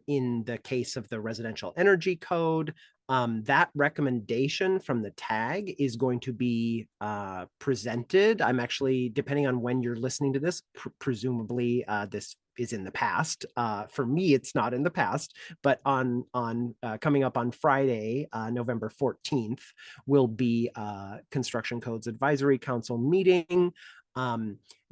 in the case of the residential energy code, that recommendation from the tag is going to be presented. I'm actually, depending on when you're listening to this, presumably this is in the past. For me, it's not in the past, but on coming up on Friday, November 14th, will be Construction Codes Advisory Council meeting.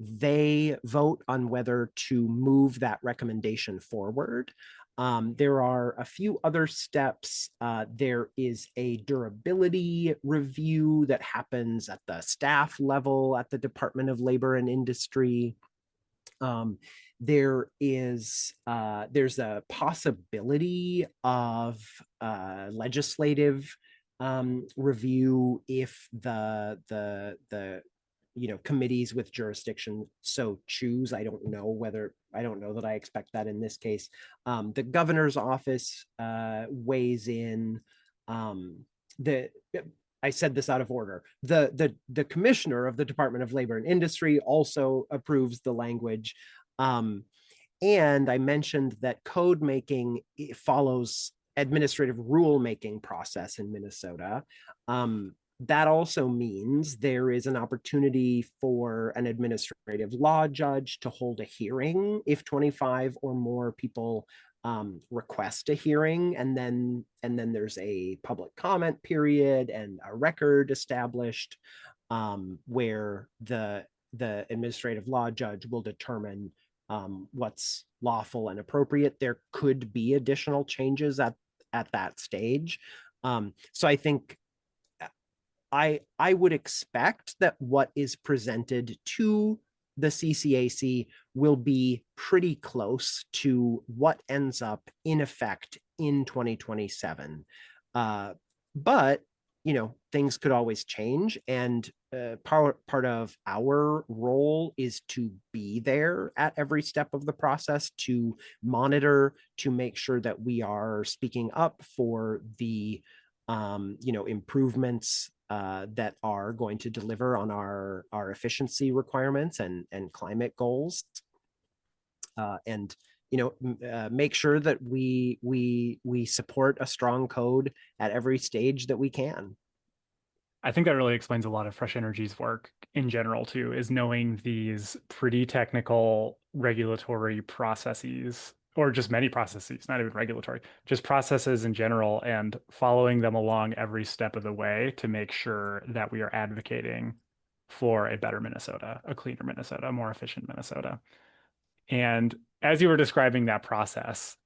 They vote on whether to move that recommendation forward. There are a few other steps. There is a durability review that happens at the staff level at the Department of Labor and Industry. There's a possibility of legislative review if the committees with jurisdiction so choose. I don't know that I expect that in this case. The governor's office weighs in. I said this out of order. The commissioner of the Department of Labor and Industry also approves the language. And I mentioned that code making follows administrative rule making process in Minnesota. That also means there is an opportunity for an administrative law judge to hold a hearing if 25 or more people request a hearing, and then there's a public comment period and a record established where the administrative law judge will determine what's lawful and appropriate. There could be additional changes at that stage. So I think I would expect that what is presented to the CCAC will be pretty close to what ends up in effect in 2027. But things could always change, and part of our role is to be there at every step of the process, to monitor, to make sure that we are speaking up for the improvements that are going to deliver on our efficiency requirements and climate goals, and make sure that we support a strong code at every stage that we can. I think that really explains a lot of Fresh Energy's work in general too, is knowing these pretty technical regulatory processes, or just many processes, not even regulatory, just processes in general, and following them along every step of the way to make sure that we are advocating for a better Minnesota, a cleaner Minnesota, a more efficient Minnesota. And as you were describing that process,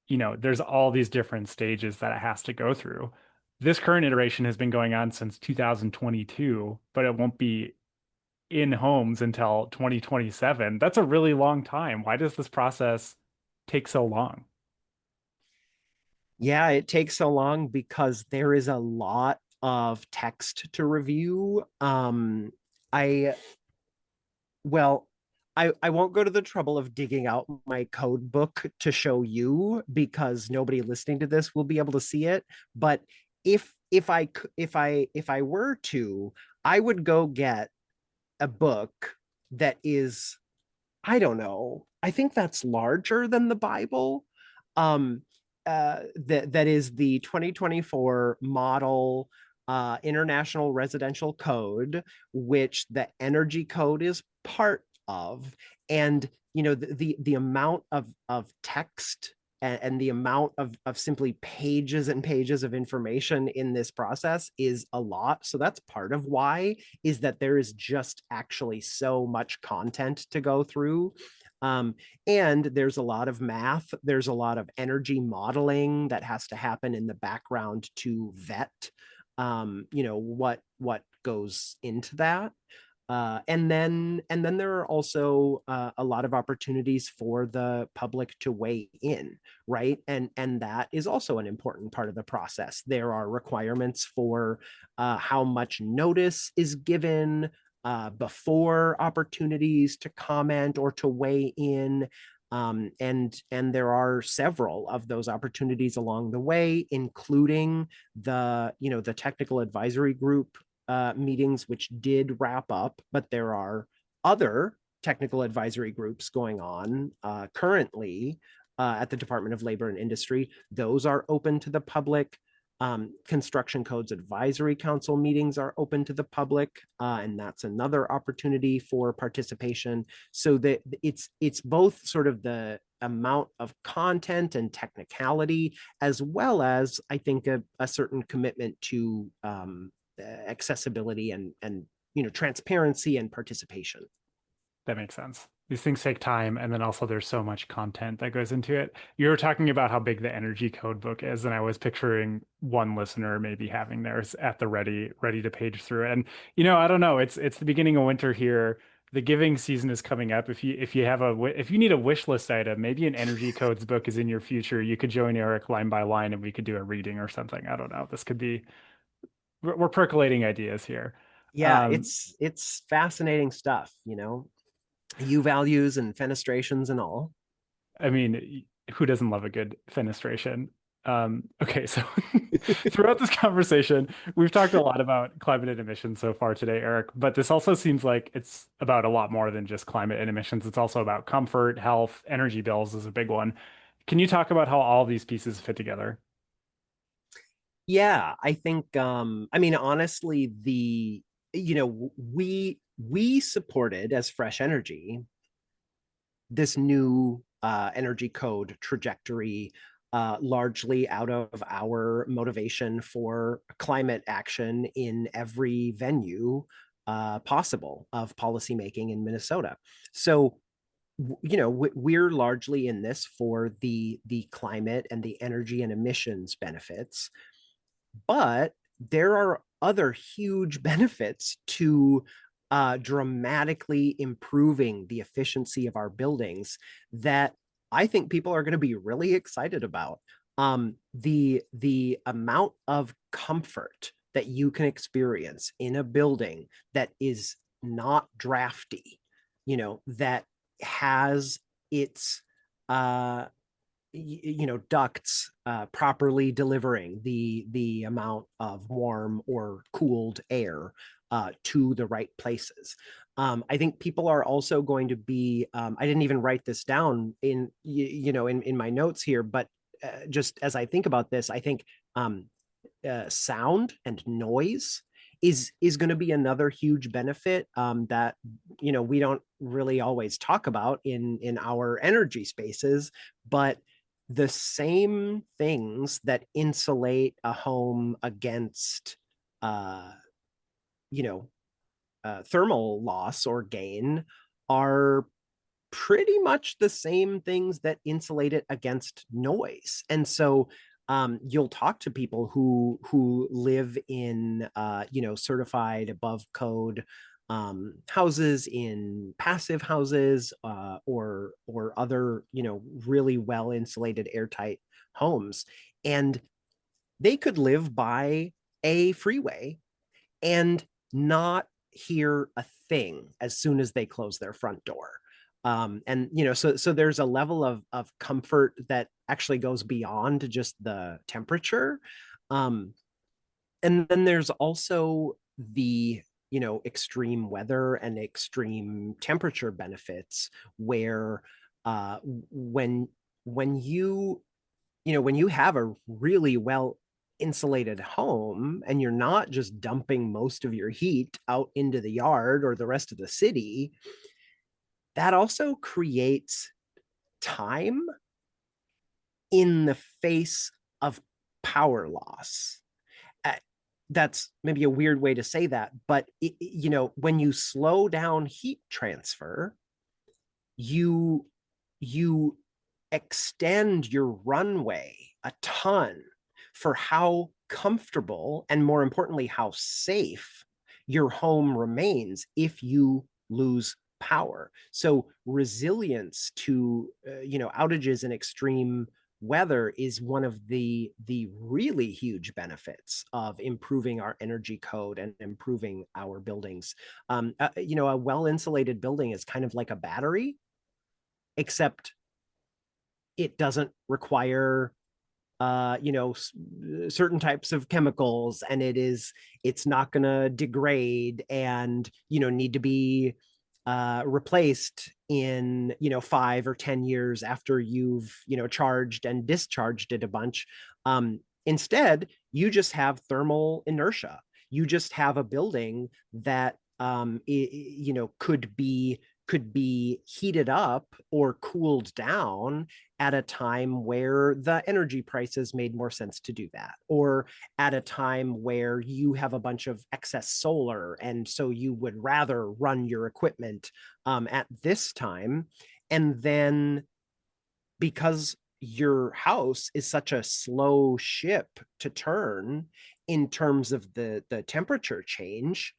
there's all these different stages that it has to go through. This current iteration has been going on since 2022, but it won't be in homes until 2027. That's a really long time. Why does this process take so long? Yeah, it takes so long because there is a lot of text to review. I well, I won't go to the trouble of digging out my code book to show you because nobody listening to this will be able to see it. But if I were to, I would go get a book that is, I don't know, I think that's larger than the Bible. That is the 2024 model international residential code, which the energy code is part of. And the amount of text and the amount of simply pages and pages of information in this process is a lot. So that's part of why, is that there is just actually so much content to go through. And there's a lot of math, there's a lot of energy modeling that has to happen in the background to vet what goes into that. And then there are also a lot of opportunities for the public to weigh in, right? And that is also an important part of the process. There are requirements for how much notice is given before opportunities to comment or to weigh in. And there are several of those opportunities along the way, including the technical advisory group meetings, which did wrap up, but there are other technical advisory groups going on currently at the Department of Labor and Industry. Those are open to the public. Construction Codes Advisory Council meetings are open to the public, and that's another opportunity for participation. So that it's both sort of the amount of content and technicality, as well as I think a certain commitment to accessibility and transparency and participation. That makes sense. These things take time, and then also there's so much content that goes into it. You were talking about how big the energy code book is, and I was picturing one listener maybe having theirs at the ready to page through. And I don't know. It's the beginning of winter here. The giving season is coming up. If you need a wish list item, maybe an energy codes book is in your future. You could join Eric line by line, and we could do a reading or something. I don't know. This could be we're percolating ideas here. Yeah, Um, it's fascinating stuff, U values and fenestrations and all. I mean, who doesn't love a good fenestration? Okay, so throughout this conversation, we've talked a lot about climate and emissions so far today, Eric, but this also seems like it's about a lot more than just climate and emissions. It's also about comfort, health, energy bills is a big one. Can you talk about how all these pieces fit together? Yeah, I think I mean honestly we supported as Fresh Energy this new energy code trajectory, largely out of our motivation for climate action in every venue possible of policymaking in Minnesota. So, we're largely in this for the climate and the energy and emissions benefits, but there are other huge benefits to dramatically improving the efficiency of our buildings that I think people are going to be really excited about. The amount of comfort that you can experience in a building that is not drafty, that has its ducts properly delivering the amount of warm or cooled air to the right places. I think people are also going to be. I didn't even write this down in my notes here, but just as I think about this, I think sound and noise is going to be another huge benefit that we don't really always talk about in our energy spaces, but the same things that insulate a home against uh you know thermal loss or gain are pretty much the same things that insulate it against noise. And so you'll talk to people who live in certified above code houses, in passive houses, or other really well insulated airtight homes, and they could live by a freeway and not hear a thing as soon as they close their front door. And so there's a level of comfort that actually goes beyond just the temperature. um, and then there's also the extreme weather and extreme temperature benefits where when when you have a really well insulated home and you're not just dumping most of your heat out into the yard or the rest of the city, that also creates time in the face of power loss. Uh, That's maybe a weird way to say that, but when you slow down heat transfer, you you extend your runway a ton for how comfortable and, more importantly, how safe your home remains if you lose power. So resilience to outages and extreme weather is one of the really huge benefits of improving our energy code and improving our buildings. A well insulated building is kind of like a battery, except it doesn't require certain types of chemicals, and it's not going to degrade and need to be replaced in 5 or 10 years after you've charged and discharged it a bunch. Instead, you just have thermal inertia. You just have a building that could be heated up or cooled down at a time where the energy prices made more sense to do that, or at a time where you have a bunch of excess solar, and so you would rather run your equipment at this time. And then, because your house is such a slow ship to turn in terms of the temperature change,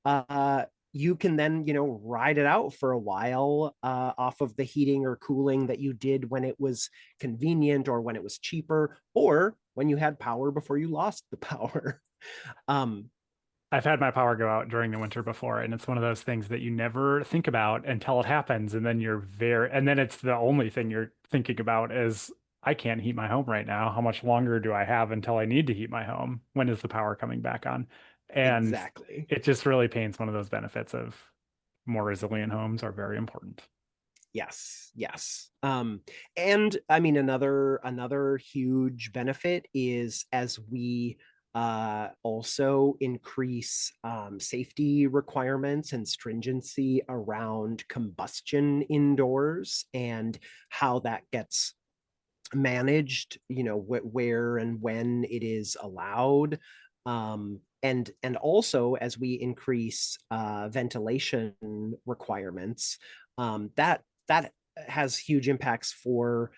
uh, you can then ride it out for a while off of the heating or cooling that you did when it was convenient, or when it was cheaper, or when you had power before you lost the power. um I've had my power go out during the winter before, and it's one of those things that you never think about until it happens, and then and then it's the only thing you're thinking about is, I can't heat my home right now. How much longer do I have until I need to heat my home? When is the power coming back on? And exactly. it just really paints one of those benefits of more resilient homes are very important. Yes, yes. And I mean, another huge benefit is, as we also increase safety requirements and stringency around combustion indoors, and how that gets managed, where and when it is allowed. And also, as we increase ventilation requirements, that has huge impacts for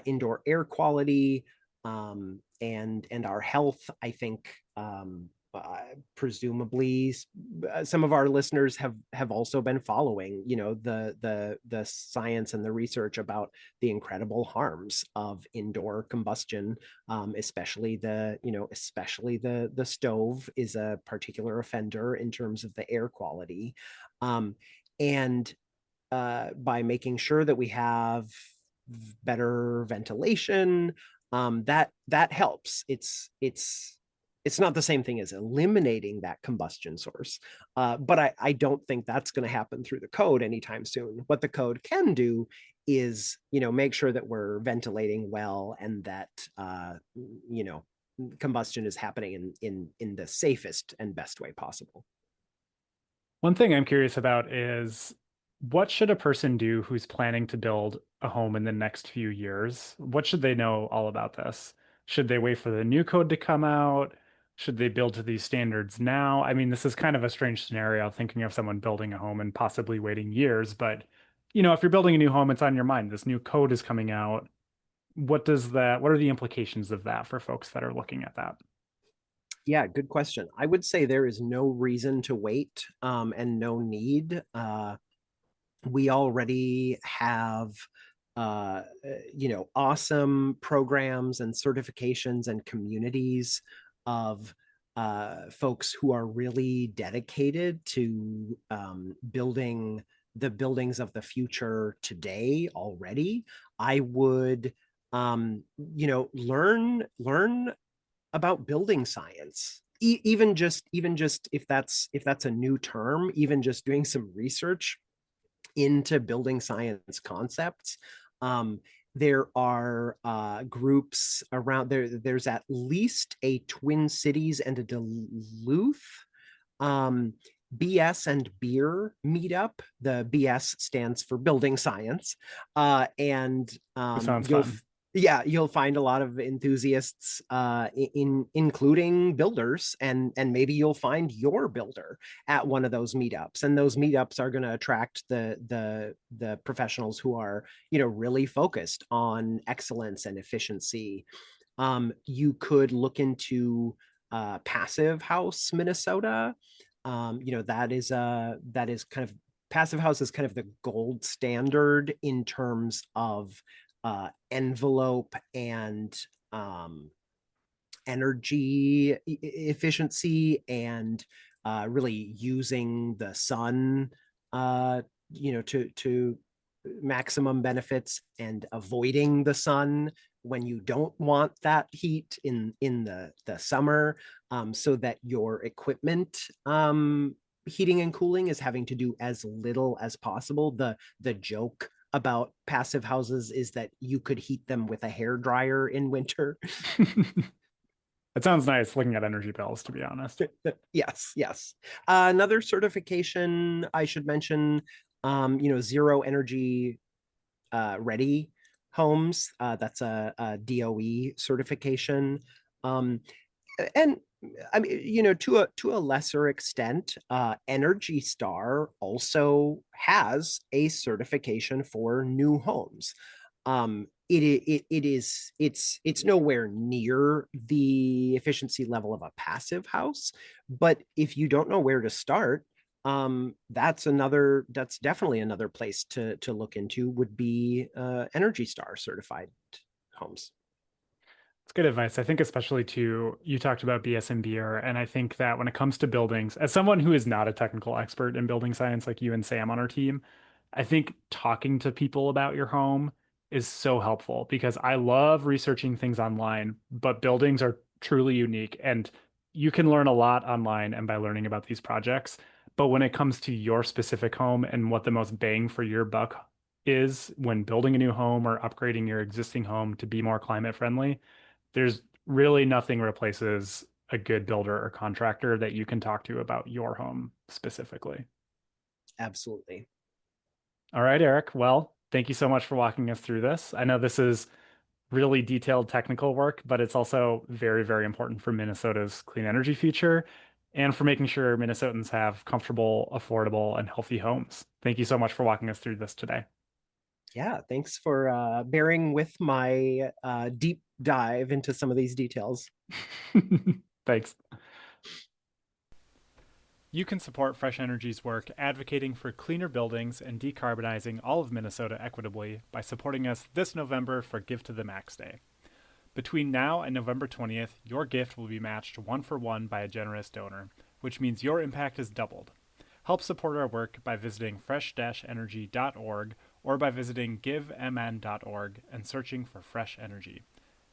indoor air quality, and our health. I think presumably some of our listeners have also been following the science and the research about the incredible harms of indoor combustion. Especially the stove is a particular offender in terms of the air quality. And By making sure that we have better ventilation, that helps. It's not the same thing as eliminating that combustion source, but I don't think that's going to happen through the code anytime soon. What the code can do is make sure that we're ventilating well, and that you know combustion is happening in the safest and best way possible. One thing I'm curious about is, what should a person do who's planning to build a home in the next few years? What should they know all about this? Should they wait for the new code to come out? Should they build to these standards now? I mean, this is kind of a strange scenario, thinking of someone building a home and possibly waiting years, but if you're building a new home, it's on your mind. This new code is coming out. What are the implications of that for folks that are looking at that? Yeah, good question. I would say there is no reason to wait, and no need. We already have awesome programs and certifications and communities of folks who are really dedicated to building the buildings of the future today already. I would learn about building science. Even just if that's a new term, even just doing some research into building science concepts. There are groups around there. There's at least a Twin Cities and a Duluth um, BS and beer meetup. The BS stands for building science, and It sounds you'll fun. yeah, you'll find a lot of enthusiasts, including builders, and maybe you'll find your builder at one of those meetups. And those meetups are going to attract the professionals who are really focused on excellence and efficiency. You could look into Passive House Minnesota. that is kind of passive house is kind of the gold standard in terms of envelope and energy efficiency and really using the sun to maximum benefits and avoiding the sun when you don't want that heat in the summer, so that your equipment heating and cooling is having to do as little as possible. The joke about passive houses is that you could heat them with a hair dryer in winter. It sounds nice looking at energy bills, to be honest. Yes, yes. Another certification I should mention, zero energy ready homes. That's a DOE certification. And I mean, to a lesser extent, Energy Star also has a certification for new homes. It's nowhere near the efficiency level of a passive house, but if you don't know where to start, that's definitely another place to look into, would be Energy Star certified homes. It's good advice. I think especially too, you talked about BSMBR, and I think that when it comes to buildings, as someone who is not a technical expert in building science like you and Sam on our team, I think talking to people about your home is so helpful because I love researching things online, but buildings are truly unique and you can learn a lot online and by learning about these projects. But when it comes to your specific home and what the most bang for your buck is when building a new home or upgrading your existing home to be more climate friendly, there's really nothing replaces a good builder or contractor that you can talk to about your home specifically. Absolutely. All right, Eric. Well, thank you so much for walking us through this. I know this is really detailed technical work, but it's also very, very important for Minnesota's clean energy future and for making sure Minnesotans have comfortable, affordable, and healthy homes. Thank you so much for walking us through this today. Yeah, thanks for bearing with my deep dive into some of these details. Thanks. You can support Fresh Energy's work advocating for cleaner buildings and decarbonizing all of Minnesota equitably by supporting us this November for Give to the Max Day. Between now and November 20th, your gift will be matched 1-for-1 by a generous donor, which means your impact is doubled. Help support our work by visiting fresh-energy.org or by visiting givemn.org and searching for Fresh Energy.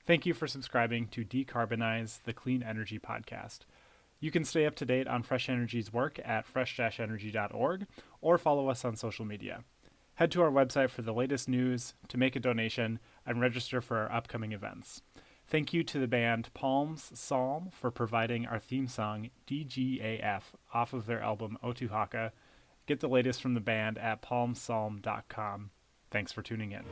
Thank you for subscribing to Decarbonize the Clean Energy Podcast. You can stay up to date on Fresh Energy's work at fresh-energy.org or follow us on social media. Head to our website for the latest news, to make a donation, and register for our upcoming events. Thank you to the band Palms Psalm for providing our theme song DGAF off of their album Otuhaka. Get the latest from the band at palmsalm.com. Thanks for tuning in.